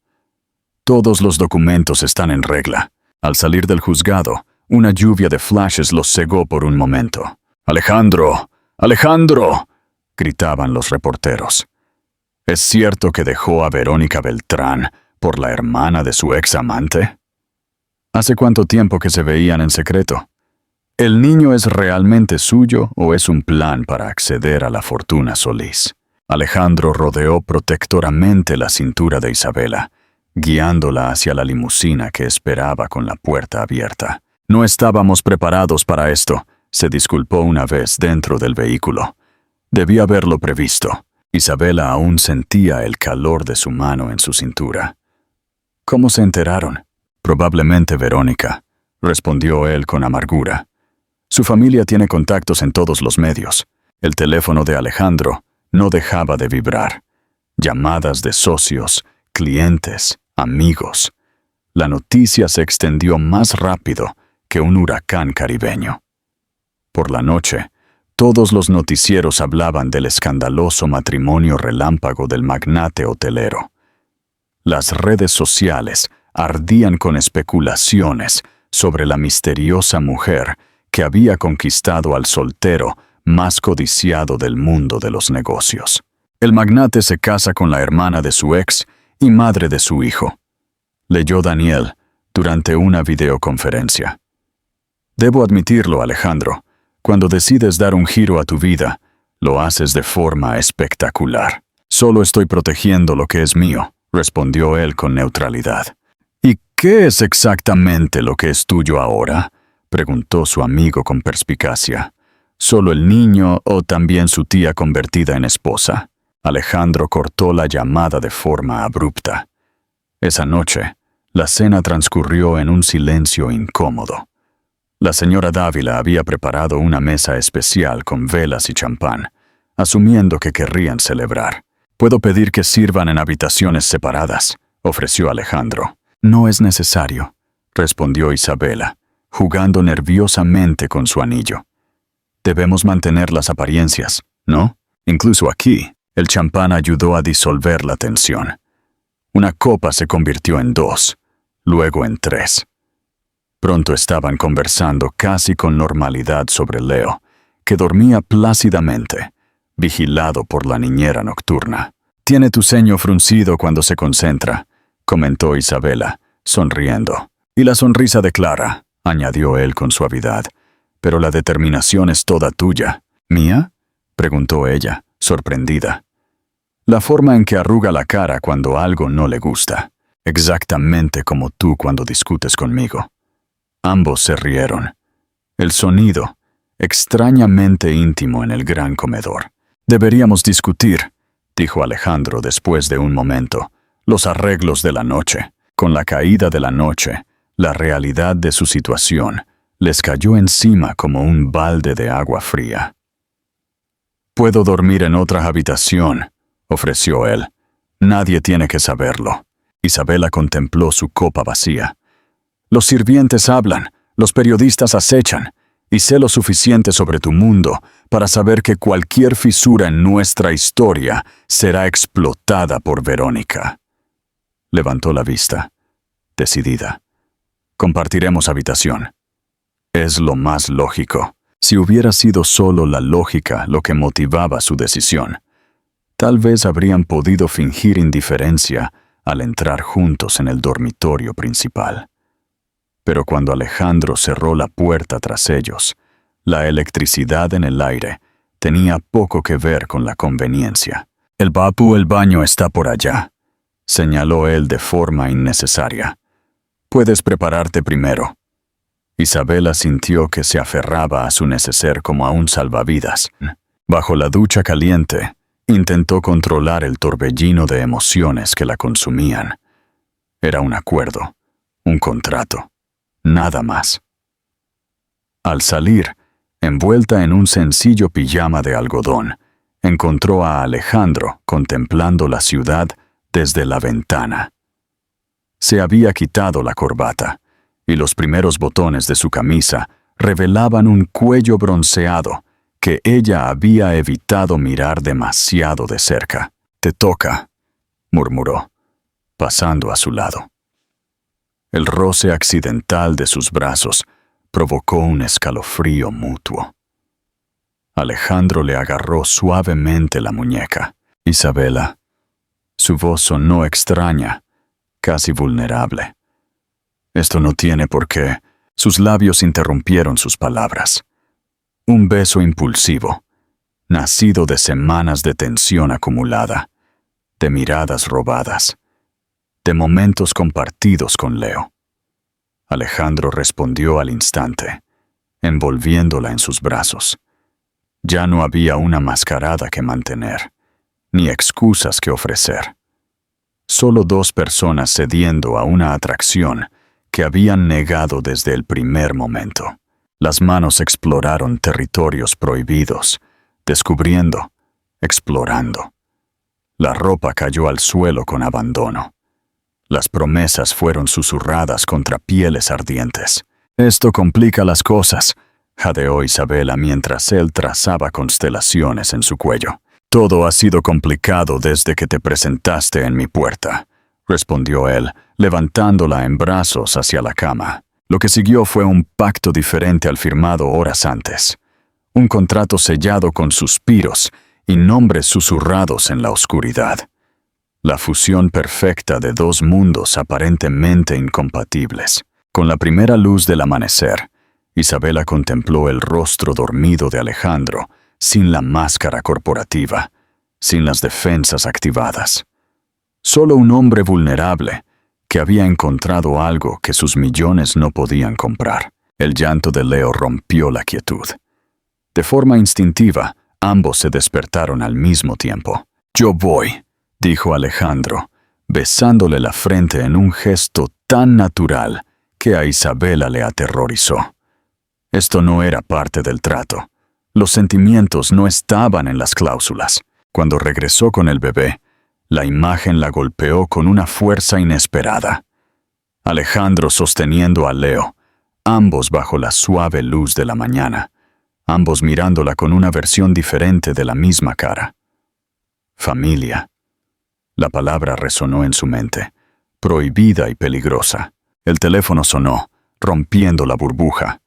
Todos los documentos están en regla. Al salir del juzgado, una lluvia de flashes los cegó por un momento. ¡Alejandro! ¡Alejandro!, gritaban los reporteros. ¿Es cierto que dejó a Verónica Beltrán por la hermana de su ex amante? ¿Hace cuánto tiempo que se veían en secreto? ¿El niño es realmente suyo o es un plan para acceder a la fortuna Solís? Alejandro rodeó protectoramente la cintura de Isabela, guiándola hacia la limusina que esperaba con la puerta abierta. No estábamos preparados para esto, se disculpó una vez dentro del vehículo. Debí haberlo previsto. Isabela aún sentía el calor de su mano en su cintura. ¿Cómo se enteraron? Probablemente Verónica, respondió él con amargura. Su familia tiene contactos en todos los medios. El teléfono de Alejandro no dejaba de vibrar. Llamadas de socios, clientes, amigos. La noticia se extendió más rápido que un huracán caribeño. Por la noche, todos los noticieros hablaban del escandaloso matrimonio relámpago del magnate hotelero. Las redes sociales ardían con especulaciones sobre la misteriosa mujer que había conquistado al soltero más codiciado del mundo de los negocios. El magnate se casa con la hermana de su ex y madre de su hijo. Leyó Daniel durante una videoconferencia. Debo admitirlo, Alejandro, cuando decides dar un giro a tu vida, lo haces de forma espectacular. Solo estoy protegiendo lo que es mío, respondió él con neutralidad. ¿Y qué es exactamente lo que es tuyo ahora?, preguntó su amigo con perspicacia. ¿Solo el niño o también su tía convertida en esposa? Alejandro cortó la llamada de forma abrupta. Esa noche, la cena transcurrió en un silencio incómodo. La señora Dávila había preparado una mesa especial con velas y champán, asumiendo que querrían celebrar. «Puedo pedir que sirvan en habitaciones separadas», ofreció Alejandro. «No es necesario», respondió Isabela, jugando nerviosamente con su anillo. «Debemos mantener las apariencias, ¿no? Incluso aquí, el champán ayudó a disolver la tensión. Una copa se convirtió en 2, luego en 3. Pronto estaban conversando casi con normalidad sobre Leo, que dormía plácidamente, vigilado por la niñera nocturna. «Tiene tu ceño fruncido cuando se concentra», comentó Isabela, sonriendo. «Y la sonrisa de Clara», añadió él con suavidad. «Pero la determinación es toda tuya». «¿Mía?», preguntó ella, sorprendida. «La forma en que arruga la cara cuando algo no le gusta. Exactamente como tú cuando discutes conmigo». Ambos se rieron. El sonido, extrañamente íntimo en el gran comedor. «Deberíamos discutir», dijo Alejandro después de un momento, «los arreglos de la noche». Con la caída de la noche, la realidad de su situación les cayó encima como un balde de agua fría. «Puedo dormir en otra habitación», ofreció él. «Nadie tiene que saberlo». Isabela contempló su copa vacía. «Los sirvientes hablan, los periodistas acechan, y sé lo suficiente sobre tu mundo para saber que cualquier fisura en nuestra historia será explotada por Verónica». Levantó la vista, decidida. «Compartiremos habitación». Es lo más lógico. Si hubiera sido solo la lógica lo que motivaba su decisión, tal vez habrían podido fingir indiferencia al entrar juntos en el dormitorio principal. Pero cuando Alejandro cerró la puerta tras ellos, la electricidad en el aire tenía poco que ver con la conveniencia. «El baño está por allá», señaló él de forma innecesaria. «Puedes prepararte primero». Isabela sintió que se aferraba a su neceser como a un salvavidas. Bajo la ducha caliente, intentó controlar el torbellino de emociones que la consumían. Era un acuerdo, un contrato, nada más. Al salir, envuelta en un sencillo pijama de algodón, encontró a Alejandro contemplando la ciudad desde la ventana. Se había quitado la corbata, y los primeros botones de su camisa revelaban un cuello bronceado que ella había evitado mirar demasiado de cerca. «Te toca», murmuró, pasando a su lado. El roce accidental de sus brazos provocó un escalofrío mutuo. Alejandro le agarró suavemente la muñeca. «Isabela». Su voz sonó extraña, casi vulnerable. «Esto no tiene por qué». Sus labios interrumpieron sus palabras. Un beso impulsivo, nacido de semanas de tensión acumulada, de miradas robadas, de momentos compartidos con Leo. Alejandro respondió al instante, envolviéndola en sus brazos. Ya no había una mascarada que mantener, ni excusas que ofrecer. Solo dos personas cediendo a una atracción que habían negado desde el primer momento. Las manos exploraron territorios prohibidos, descubriendo, explorando. La ropa cayó al suelo con abandono. Las promesas fueron susurradas contra pieles ardientes. «Esto complica las cosas», jadeó Isabela mientras él trazaba constelaciones en su cuello. «Todo ha sido complicado desde que te presentaste en mi puerta», respondió él, levantándola en brazos hacia la cama. Lo que siguió fue un pacto diferente al firmado horas antes. Un contrato sellado con suspiros y nombres susurrados en la oscuridad. La fusión perfecta de dos mundos aparentemente incompatibles. Con la primera luz del amanecer, Isabela contempló el rostro dormido de Alejandro, sin la máscara corporativa, sin las defensas activadas. Solo un hombre vulnerable, que había encontrado algo que sus millones no podían comprar. El llanto de Leo rompió la quietud. De forma instintiva, ambos se despertaron al mismo tiempo. «Yo voy», dijo Alejandro, besándole la frente en un gesto tan natural que a Isabela le aterrorizó. Esto no era parte del trato. Los sentimientos no estaban en las cláusulas. Cuando regresó con el bebé, la imagen la golpeó con una fuerza inesperada. Alejandro sosteniendo a Leo, ambos bajo la suave luz de la mañana, ambos mirándola con una versión diferente de la misma cara. Familia. La palabra resonó en su mente, prohibida y peligrosa. El teléfono sonó, rompiendo la burbuja.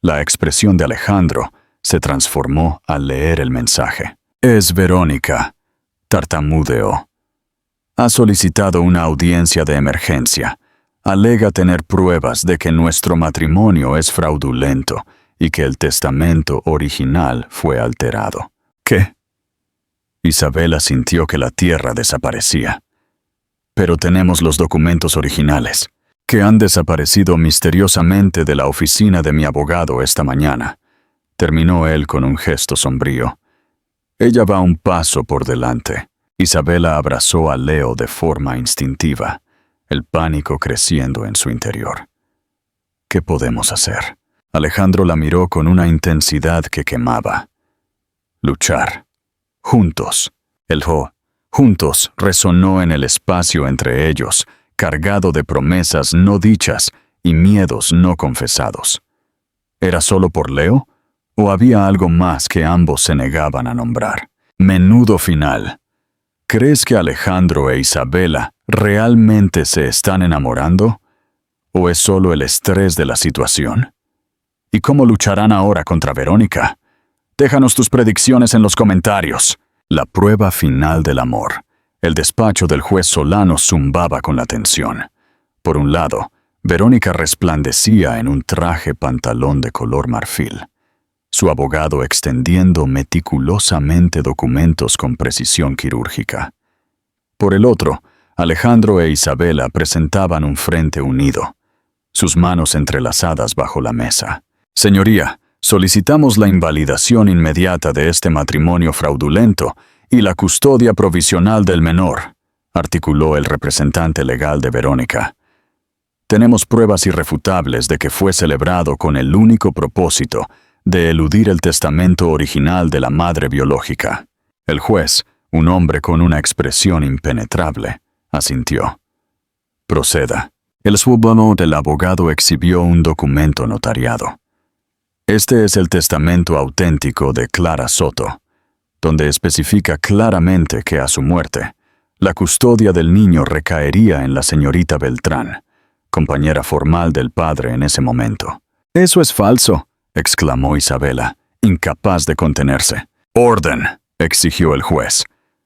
La expresión de Alejandro se transformó al leer el mensaje. «Es Verónica», tartamudeó. «Ha solicitado una audiencia de emergencia. Alega tener pruebas de que nuestro matrimonio es fraudulento y que el testamento original fue alterado». «¿Qué?». Isabela sintió que la tierra desaparecía. «Pero tenemos los documentos originales, que han desaparecido misteriosamente de la oficina de mi abogado esta mañana», terminó él con un gesto sombrío. «Ella va un paso por delante». Isabela abrazó a Leo de forma instintiva, el pánico creciendo en su interior. «¿Qué podemos hacer?». Alejandro la miró con una intensidad que quemaba. «Luchar. Juntos». El juntos resonó en el espacio entre ellos, cargado de promesas no dichas y miedos no confesados. ¿Era solo por Leo? ¿O había algo más que ambos se negaban a nombrar? Menudo final. ¿Crees que Alejandro e Isabela realmente se están enamorando? ¿O es solo el estrés de la situación? ¿Y cómo lucharán ahora contra Verónica? Déjanos tus predicciones en los comentarios. La prueba final del amor. El despacho del juez Solano zumbaba con la tensión. Por un lado, Verónica resplandecía en un traje pantalón de color marfil, su abogado extendiendo meticulosamente documentos con precisión quirúrgica. Por el otro, Alejandro e Isabela presentaban un frente unido, sus manos entrelazadas bajo la mesa. «Señoría, solicitamos la invalidación inmediata de este matrimonio fraudulento y la custodia provisional del menor», articuló el representante legal de Verónica. «Tenemos pruebas irrefutables de que fue celebrado con el único propósito de eludir el testamento original de la madre biológica». El juez, un hombre con una expresión impenetrable, asintió. «Proceda». El subono del abogado exhibió un documento notariado. «Este es el testamento auténtico de Clara Soto, donde especifica claramente que a su muerte, la custodia del niño recaería en la señorita Beltrán, compañera formal del padre en ese momento». «Eso es falso», exclamó Isabela, incapaz de contenerse. «Orden», exigió el juez.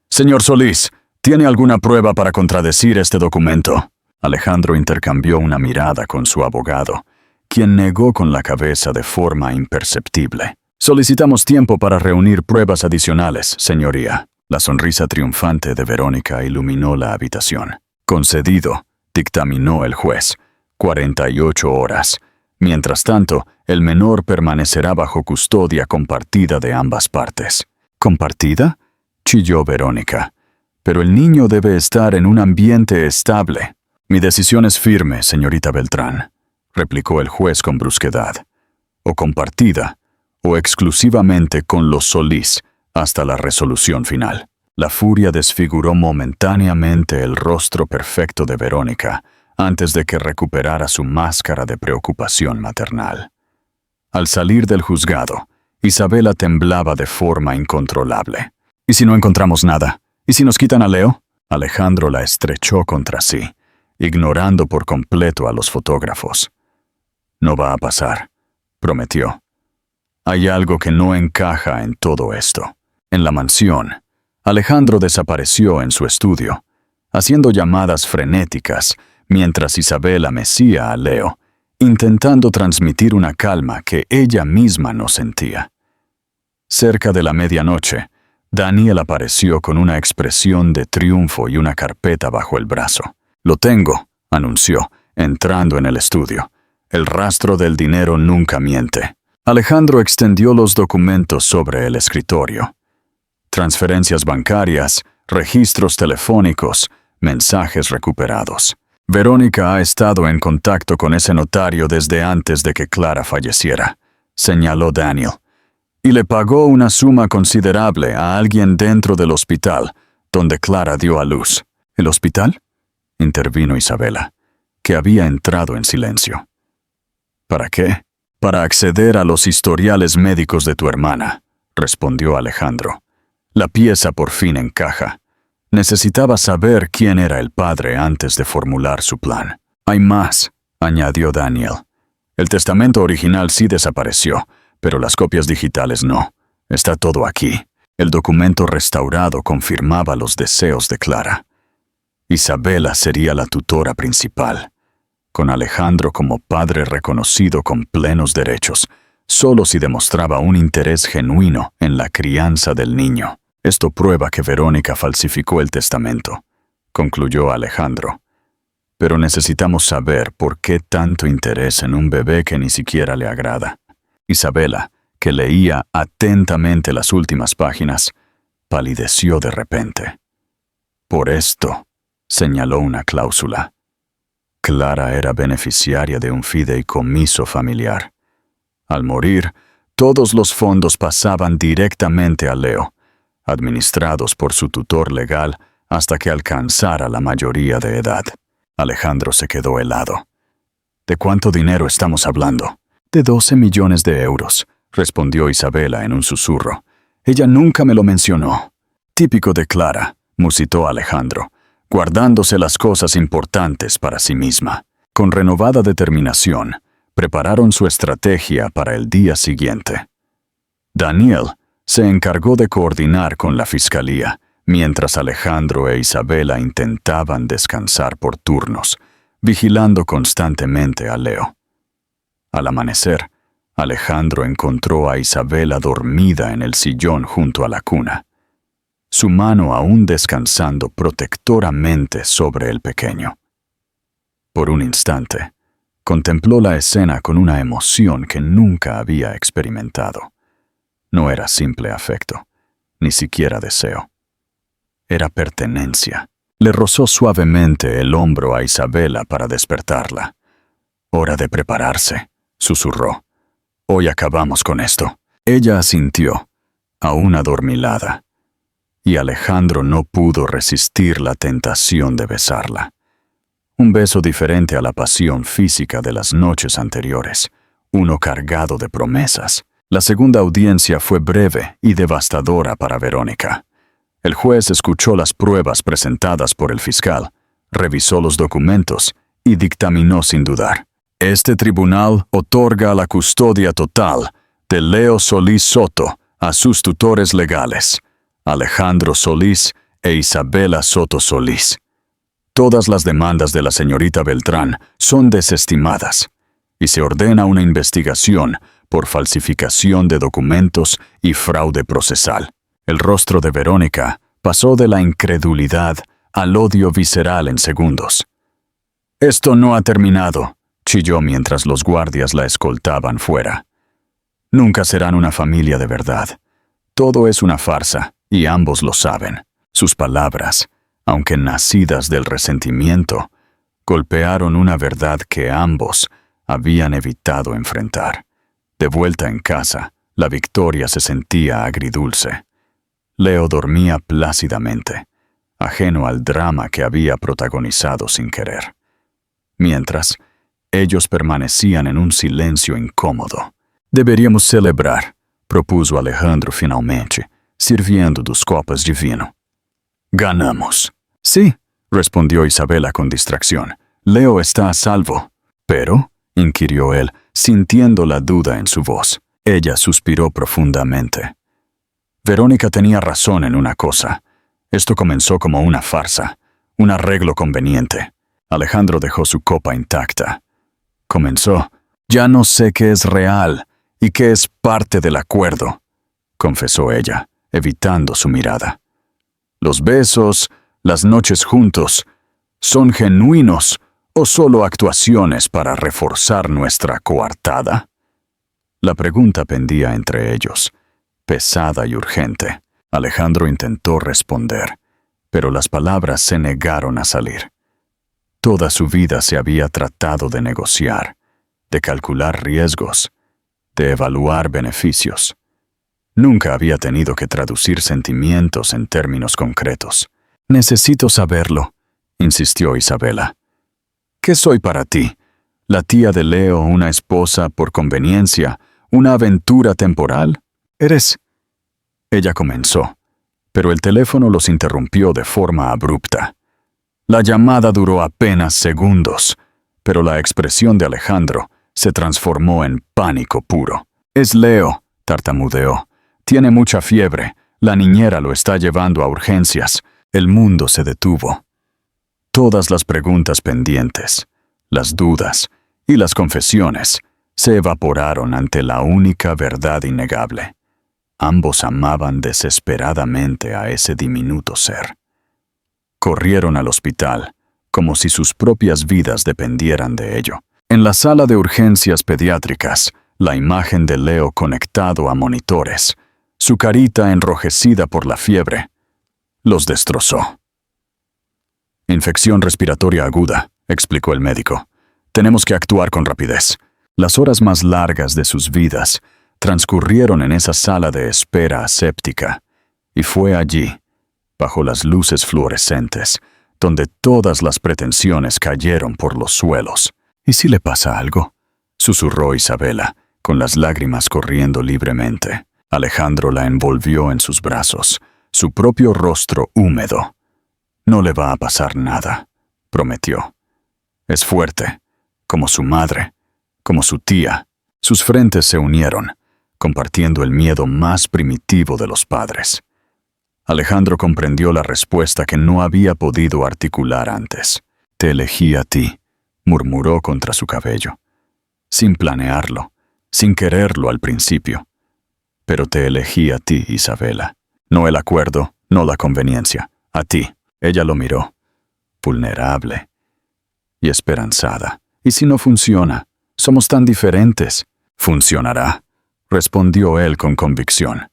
«Señor Solís, ¿tiene alguna prueba para contradecir este documento?». Alejandro intercambió una mirada con su abogado, quien negó con la cabeza de forma imperceptible. «Solicitamos tiempo para reunir pruebas adicionales, señoría». La sonrisa triunfante de Verónica iluminó la habitación. «Concedido», dictaminó el juez. 48 horas. Mientras tanto, el menor permanecerá bajo custodia compartida de ambas partes. «¿Compartida?», chilló Verónica. «Pero el niño debe estar en un ambiente estable». «Mi decisión es firme, señorita Beltrán», replicó el juez con brusquedad. «O compartida, o exclusivamente con los Solís, hasta la resolución final». La furia desfiguró momentáneamente el rostro perfecto de Verónica, antes de que recuperara su máscara de preocupación maternal. Al salir del juzgado, Isabela temblaba de forma incontrolable. «¿Y si no encontramos nada? ¿Y si nos quitan a Leo?». Alejandro la estrechó contra sí, ignorando por completo a los fotógrafos. «No va a pasar», prometió. «Hay algo que no encaja en todo esto». En la mansión, Alejandro desapareció en su estudio, haciendo llamadas frenéticas mientras Isabela mecía a Leo, intentando transmitir una calma que ella misma no sentía. Cerca de la medianoche, Daniel apareció con una expresión de triunfo y una carpeta bajo el brazo. «Lo tengo», anunció, entrando en el estudio. «El rastro del dinero nunca miente». Alejandro extendió los documentos sobre el escritorio. Transferencias bancarias, registros telefónicos, mensajes recuperados. Verónica ha estado en contacto con ese notario desde antes de que Clara falleciera, señaló Daniel, y le pagó una suma considerable a alguien dentro del hospital, donde Clara dio a luz. ¿El hospital?, intervino Isabela, que había entrado en silencio. ¿Para qué? Para acceder a los historiales médicos de tu hermana, respondió Alejandro. La pieza por fin encaja. Necesitaba saber quién era el padre antes de formular su plan. Hay más, añadió Daniel. El testamento original sí desapareció, pero las copias digitales no. Está todo aquí. El documento restaurado confirmaba los deseos de Clara. Isabela sería la tutora principal, con Alejandro como padre reconocido con plenos derechos, solo si demostraba un interés genuino en la crianza del niño. Esto prueba que Verónica falsificó el testamento, concluyó Alejandro. Pero necesitamos saber por qué tanto interés en un bebé que ni siquiera le agrada. Isabela, que leía atentamente las últimas páginas, palideció de repente. Por esto, señaló una cláusula. Clara era beneficiaria de un fideicomiso familiar. Al morir, todos los fondos pasaban directamente a Leo, administrados por su tutor legal hasta que alcanzara la mayoría de edad. Alejandro se quedó helado. ¿De cuánto dinero estamos hablando? De 12 millones de euros, respondió Isabela en un susurro. Ella nunca me lo mencionó. Típico de Clara, musitó Alejandro, guardándose las cosas importantes para sí misma. Con renovada determinación, prepararon su estrategia para el día siguiente. Daniel se encargó de coordinar con la fiscalía, mientras Alejandro e Isabela intentaban descansar por turnos, vigilando constantemente a Leo. Al amanecer, Alejandro encontró a Isabela dormida en el sillón junto a la cuna, su mano aún descansando protectoramente sobre el pequeño. Por un instante, contempló la escena con una emoción que nunca había experimentado. No era simple afecto, ni siquiera deseo. Era pertenencia. Le rozó suavemente el hombro a Isabela para despertarla. «Hora de prepararse», susurró. «Hoy acabamos con esto». Ella asintió, aún adormilada, y Alejandro no pudo resistir la tentación de besarla. Un beso diferente a la pasión física de las noches anteriores, uno cargado de promesas. La segunda audiencia fue breve y devastadora para Verónica. El juez escuchó las pruebas presentadas por el fiscal, revisó los documentos y dictaminó sin dudar. Este tribunal otorga la custodia total de Leo Solís Soto a sus tutores legales, Alejandro Solís e Isabela Soto Solís. Todas las demandas de la señorita Beltrán son desestimadas y se ordena una investigación por falsificación de documentos y fraude procesal. El rostro de Verónica pasó de la incredulidad al odio visceral en segundos. «Esto no ha terminado», chilló mientras los guardias la escoltaban fuera. «Nunca serán una familia de verdad. Todo es una farsa, y ambos lo saben». Sus palabras, aunque nacidas del resentimiento, golpearon una verdad que ambos habían evitado enfrentar. De vuelta en casa, la victoria se sentía agridulce. Leo dormía plácidamente, ajeno al drama que había protagonizado sin querer. Mientras, ellos permanecían en un silencio incómodo. «Deberíamos celebrar», propuso Alejandro finalmente, sirviendo 2 copas de vino. «Ganamos». «Sí», respondió Isabela con distracción. «Leo está a salvo». «¿Pero?», inquirió él, sintiendo la duda en su voz. Ella suspiró profundamente. Verónica tenía razón en una cosa. Esto comenzó como una farsa, un arreglo conveniente. Alejandro dejó su copa intacta. Comenzó: «Ya no sé qué es real y qué es parte del acuerdo», confesó ella, evitando su mirada. «Los besos, las noches juntos, ¿son genuinos o solo actuaciones para reforzar nuestra coartada?» La pregunta pendía entre ellos, pesada y urgente. Alejandro intentó responder, pero las palabras se negaron a salir. Toda su vida se había tratado de negociar, de calcular riesgos, de evaluar beneficios. Nunca había tenido que traducir sentimientos en términos concretos. «Necesito saberlo», insistió Isabela. «¿Qué soy para ti? ¿La tía de Leo, una esposa por conveniencia, una aventura temporal? ¿Eres...?» Ella comenzó, pero el teléfono los interrumpió de forma abrupta. La llamada duró apenas segundos, pero la expresión de Alejandro se transformó en pánico puro. «Es Leo», tartamudeó. «Tiene mucha fiebre. La niñera lo está llevando a urgencias». El mundo se detuvo. Todas las preguntas pendientes, las dudas y las confesiones se evaporaron ante la única verdad innegable. Ambos amaban desesperadamente a ese diminuto ser. Corrieron al hospital, como si sus propias vidas dependieran de ello. En la sala de urgencias pediátricas, la imagen de Leo conectado a monitores, su carita enrojecida por la fiebre, los destrozó. «Infección respiratoria aguda», explicó el médico. «Tenemos que actuar con rapidez». Las horas más largas de sus vidas transcurrieron en esa sala de espera aséptica, y fue allí, bajo las luces fluorescentes, donde todas las pretensiones cayeron por los suelos. «¿Y si le pasa algo?», susurró Isabela, con las lágrimas corriendo libremente. Alejandro la envolvió en sus brazos, su propio rostro húmedo. «No le va a pasar nada», prometió. «Es fuerte, como su madre, como su tía». Sus frentes se unieron, compartiendo el miedo más primitivo de los padres. Alejandro comprendió la respuesta que no había podido articular antes. «Te elegí a ti», murmuró contra su cabello. «Sin planearlo, sin quererlo al principio. Pero te elegí a ti, Isabela. No el acuerdo, no la conveniencia. A ti». Ella lo miró, vulnerable y esperanzada. «¿Y si no funciona? Somos tan diferentes». «Funcionará», respondió él con convicción.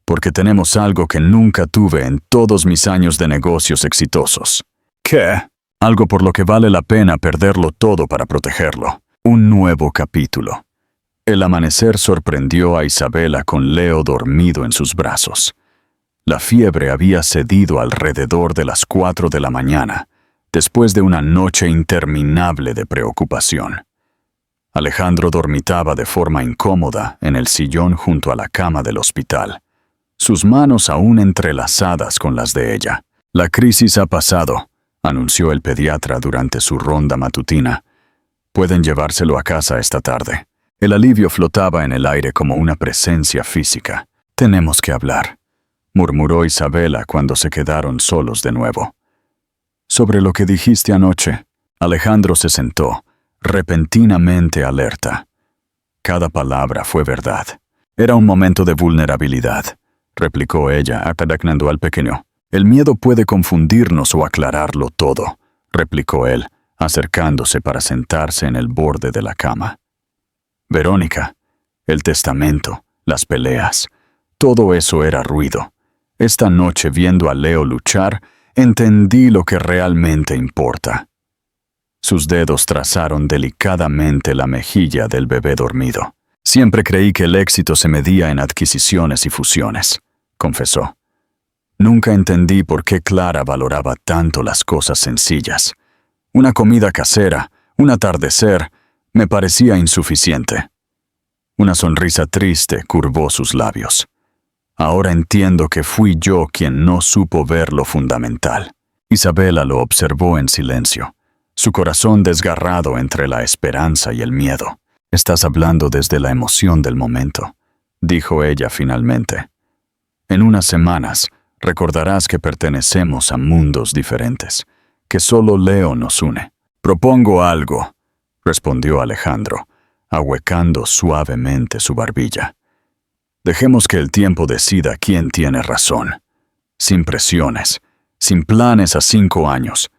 «Porque tenemos algo que nunca tuve en todos mis años de negocios exitosos». «¿Qué?». «Algo por lo que vale la pena perderlo todo para protegerlo». Un nuevo capítulo. El amanecer sorprendió a Isabela con Leo dormido en sus brazos. La fiebre había cedido alrededor de las 4 de la mañana, después de una noche interminable de preocupación. Alejandro dormitaba de forma incómoda en el sillón junto a la cama del hospital, sus manos aún entrelazadas con las de ella. «La crisis ha pasado», anunció el pediatra durante su ronda matutina. «Pueden llevárselo a casa esta tarde». El alivio flotaba en el aire como una presencia física. «Tenemos que hablar», murmuró Isabela cuando se quedaron solos de nuevo. «Sobre lo que dijiste anoche». Alejandro se sentó, repentinamente alerta. Cada palabra fue verdad. «Era un momento de vulnerabilidad», replicó ella, aclarando al pequeño. «El miedo puede confundirnos o aclararlo todo», replicó él, acercándose para sentarse en el borde de la cama. «Verónica, el testamento, las peleas, todo eso era ruido. Esta noche, viendo a Leo luchar, entendí lo que realmente importa». Sus dedos trazaron delicadamente la mejilla del bebé dormido. «Siempre creí que el éxito se medía en adquisiciones y fusiones», confesó. «Nunca entendí por qué Clara valoraba tanto las cosas sencillas. Una comida casera, un atardecer, me parecía insuficiente». Una sonrisa triste curvó sus labios. «Ahora entiendo que fui yo quien no supo ver lo fundamental». Isabela lo observó en silencio, su corazón desgarrado entre la esperanza y el miedo. «Estás hablando desde la emoción del momento», dijo ella finalmente. En unas semanas, recordarás que pertenecemos a mundos diferentes, que solo Leo nos une. Propongo algo, respondió Alejandro, ahuecando suavemente su barbilla. Dejemos que el tiempo decida quién tiene razón. Sin presiones, sin planes a 5 años.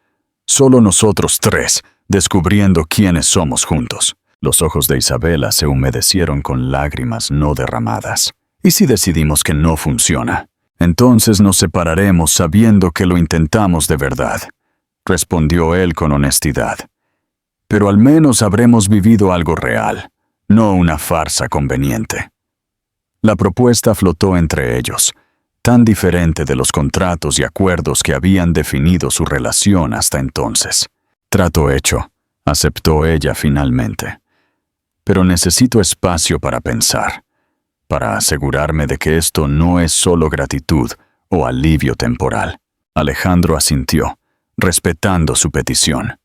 Solo nosotros 3, descubriendo quiénes somos juntos. Los ojos de Isabela se humedecieron con lágrimas no derramadas. ¿Y si decidimos que no funciona? Entonces nos separaremos sabiendo que lo intentamos de verdad, respondió él con honestidad. Pero al menos habremos vivido algo real, no una farsa conveniente. La propuesta flotó entre ellos, tan diferente de los contratos y acuerdos que habían definido su relación hasta entonces. Trato hecho, aceptó ella finalmente. Pero necesito espacio para pensar, para asegurarme de que esto no es solo gratitud o alivio temporal. Alejandro asintió, respetando su petición.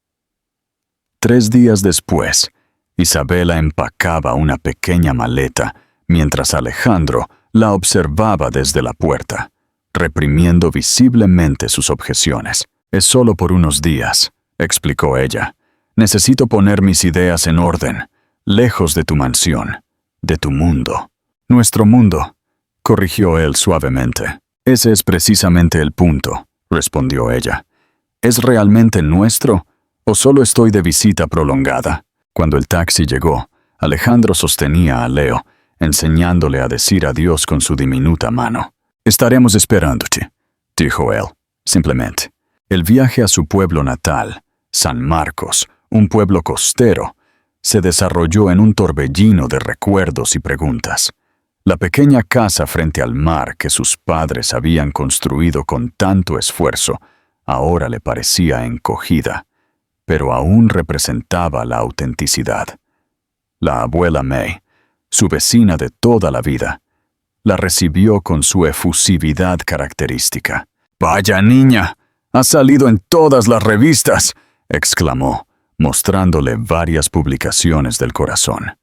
3 días después, Isabela empacaba una pequeña maleta mientras Alejandro la observaba desde la puerta, reprimiendo visiblemente sus objeciones. Es solo por unos días, explicó ella. Necesito poner mis ideas en orden, lejos de tu mansión, de tu mundo. Nuestro mundo, corrigió él suavemente. Ese es precisamente el punto, respondió ella. ¿Es realmente nuestro o solo estoy de visita prolongada? Cuando el taxi llegó, Alejandro sostenía a Leo, enseñándole a decir adiós con su diminuta mano. Estaremos esperándote, dijo él, simplemente. El viaje a su pueblo natal, San Marcos, un pueblo costero, se desarrolló en un torbellino de recuerdos y preguntas. La pequeña casa frente al mar que sus padres habían construido con tanto esfuerzo, ahora le parecía encogida, pero aún representaba la autenticidad. La abuela May, su vecina de toda la vida, la recibió con su efusividad característica. «¡Vaya niña! ¡Ha salido en todas las revistas!», exclamó, mostrándole varias publicaciones del corazón.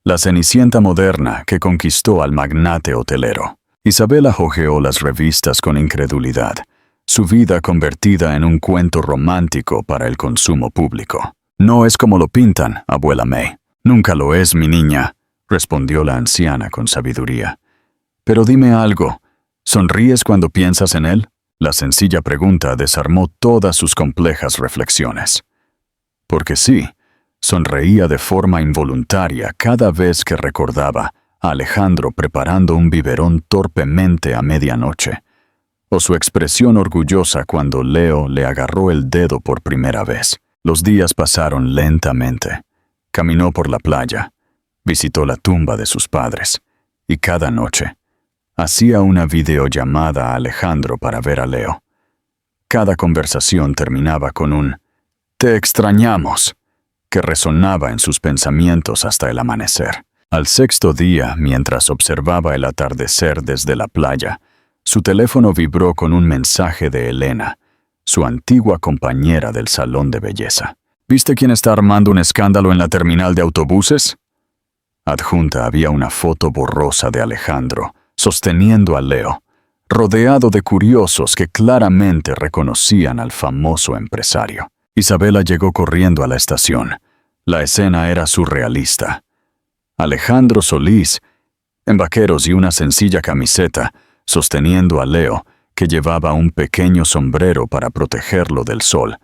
La Cenicienta moderna que conquistó al magnate hotelero. Isabela hojeó las revistas con incredulidad, su vida convertida en un cuento romántico para el consumo público. «No es como lo pintan, abuela May». «Nunca lo es, mi niña», respondió la anciana con sabiduría. «Pero dime algo, ¿sonríes cuando piensas en él?». La sencilla pregunta desarmó todas sus complejas reflexiones. Porque sí, sonreía de forma involuntaria cada vez que recordaba a Alejandro preparando un biberón torpemente a medianoche, o su expresión orgullosa cuando Leo le agarró el dedo por primera vez. Los días pasaron lentamente. Caminó por la playa, visitó la tumba de sus padres, y cada noche hacía una videollamada a Alejandro para ver a Leo. Cada conversación terminaba con un «Te extrañamos», que resonaba en sus pensamientos hasta el amanecer. Al 6º día, mientras observaba el atardecer desde la playa, su teléfono vibró con un mensaje de Elena, su antigua compañera del salón de belleza. «¿Viste quién está armando un escándalo en la terminal de autobuses?». Adjunta había una foto borrosa de Alejandro, sosteniendo a Leo, rodeado de curiosos que claramente reconocían al famoso empresario. Isabela llegó corriendo a la estación. La escena era surrealista. Alejandro Solís, en vaqueros y una sencilla camiseta, sosteniendo a Leo, que llevaba un pequeño sombrero para protegerlo del sol,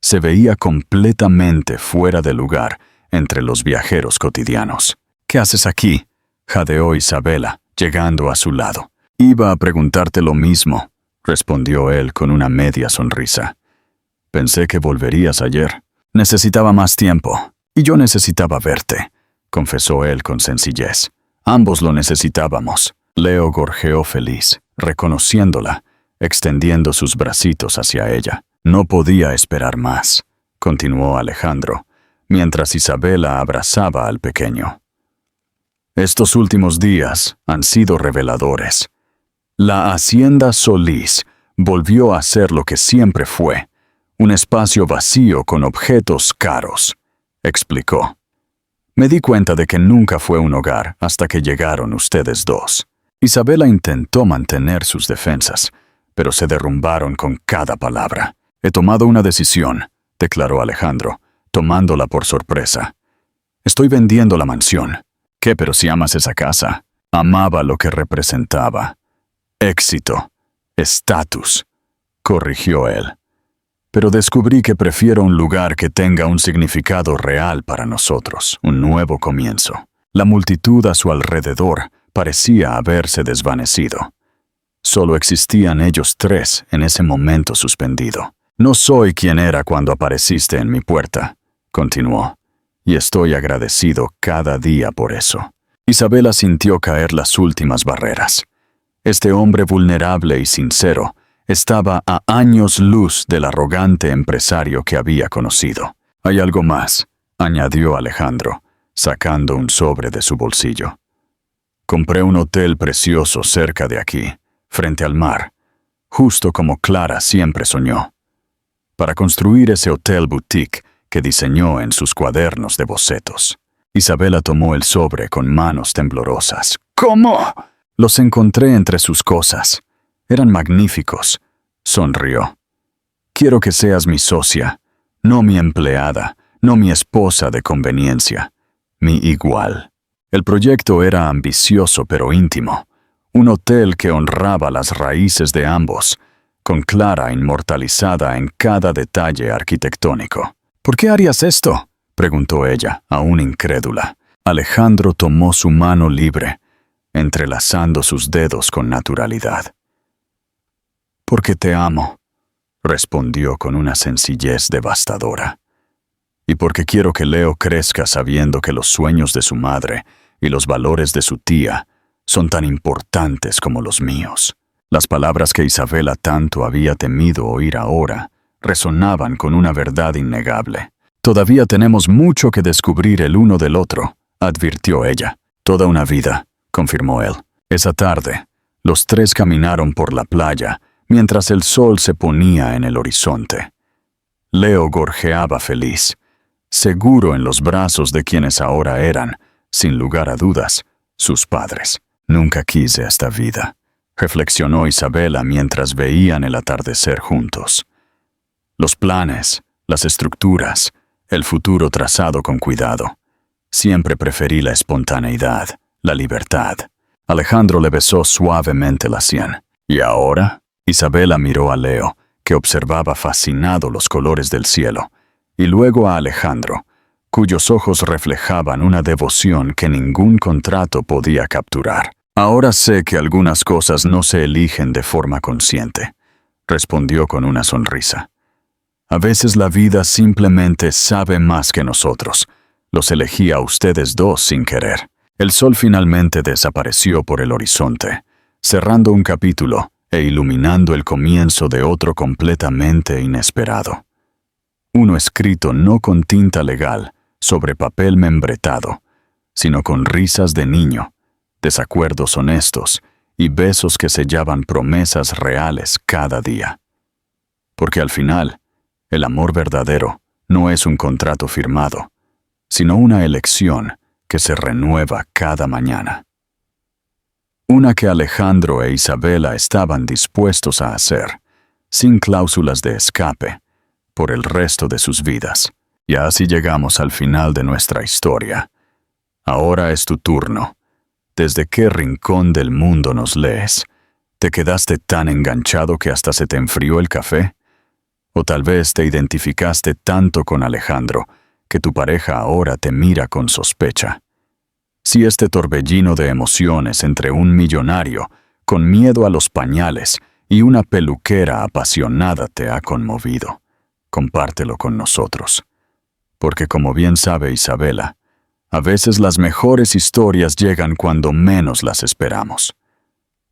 se veía completamente fuera de lugar entre los viajeros cotidianos. «¿Qué haces aquí?», jadeó Isabela, llegando a su lado. «Iba a preguntarte lo mismo», respondió él con una media sonrisa. «Pensé que volverías ayer. Necesitaba más tiempo, y yo necesitaba verte», confesó él con sencillez. «Ambos lo necesitábamos». Leo gorjeó feliz, reconociéndola, extendiendo sus bracitos hacia ella. «No podía esperar más», continuó Alejandro, mientras Isabela abrazaba al pequeño. «Estos últimos días han sido reveladores. La Hacienda Solís volvió a ser lo que siempre fue, un espacio vacío con objetos caros», explicó. «Me di cuenta de que nunca fue un hogar hasta que llegaron ustedes dos». Isabela intentó mantener sus defensas, pero se derrumbaron con cada palabra. «He tomado una decisión», declaró Alejandro, tomándola por sorpresa. «Estoy vendiendo la mansión». «¿Qué? Pero si amas esa casa». Amaba lo que representaba. «Éxito. Estatus», corrigió él. «Pero descubrí que prefiero un lugar que tenga un significado real para nosotros, un nuevo comienzo». La multitud a su alrededor parecía haberse desvanecido. Solo existían ellos tres en ese momento suspendido. «No soy quien era cuando apareciste en mi puerta», continuó, «y estoy agradecido cada día por eso». Isabela sintió caer las últimas barreras. Este hombre vulnerable y sincero estaba a años luz del arrogante empresario que había conocido. «Hay algo más», añadió Alejandro, sacando un sobre de su bolsillo. «Compré un hotel precioso cerca de aquí, frente al mar, justo como Clara siempre soñó. Para construir ese hotel boutique que diseñó en sus cuadernos de bocetos». Isabela tomó el sobre con manos temblorosas. «¿Cómo?» «Los encontré entre sus cosas. Eran magníficos», sonrió. «Quiero que seas mi socia, no mi empleada, no mi esposa de conveniencia, mi igual». El proyecto era ambicioso pero íntimo, un hotel que honraba las raíces de ambos, con Clara inmortalizada en cada detalle arquitectónico. «¿Por qué harías esto?», preguntó ella, aún incrédula. Alejandro tomó su mano libre, entrelazando sus dedos con naturalidad. «Porque te amo», respondió con una sencillez devastadora. «Y porque quiero que Leo crezca sabiendo que los sueños de su madre y los valores de su tía son tan importantes como los míos». Las palabras que Isabela tanto había temido oír ahora resonaban con una verdad innegable. «Todavía tenemos mucho que descubrir el uno del otro», advirtió ella. «Toda una vida», confirmó él. Esa tarde, los tres caminaron por la playa mientras el sol se ponía en el horizonte. Leo gorjeaba feliz, seguro en los brazos de quienes ahora eran, sin lugar a dudas, sus padres. «Nunca quise esta vida», reflexionó Isabela mientras veían el atardecer juntos. Los planes, las estructuras, el futuro trazado con cuidado. Siempre preferí la espontaneidad, la libertad. Alejandro le besó suavemente la sien. «¿Y ahora?» Isabela miró a Leo, que observaba fascinado los colores del cielo, y luego a Alejandro, cuyos ojos reflejaban una devoción que ningún contrato podía capturar. «Ahora sé que algunas cosas no se eligen de forma consciente», respondió con una sonrisa. «A veces la vida simplemente sabe más que nosotros. Los elegí a ustedes dos sin querer». El sol finalmente desapareció por el horizonte, cerrando un capítulo e iluminando el comienzo de otro completamente inesperado. Uno escrito no con tinta legal, sobre papel membretado, sino con risas de niño, desacuerdos honestos y besos que sellaban promesas reales cada día. Porque al final, el amor verdadero no es un contrato firmado, sino una elección que se renueva cada mañana. Una que Alejandro e Isabela estaban dispuestos a hacer, sin cláusulas de escape, por el resto de sus vidas. Y así llegamos al final de nuestra historia. Ahora es tu turno. ¿Desde qué rincón del mundo nos lees? ¿Te quedaste tan enganchado que hasta se te enfrió el café? ¿O tal vez te identificaste tanto con Alejandro que tu pareja ahora te mira con sospecha? Si este torbellino de emociones entre un millonario con miedo a los pañales y una peluquera apasionada te ha conmovido, compártelo con nosotros. Porque como bien sabe Isabela, a veces las mejores historias llegan cuando menos las esperamos.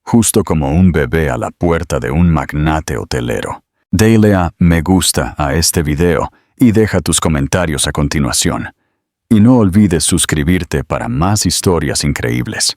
Justo como un bebé a la puerta de un magnate hotelero. Dale a me gusta a este video y deja tus comentarios a continuación. Y no olvides suscribirte para más historias increíbles.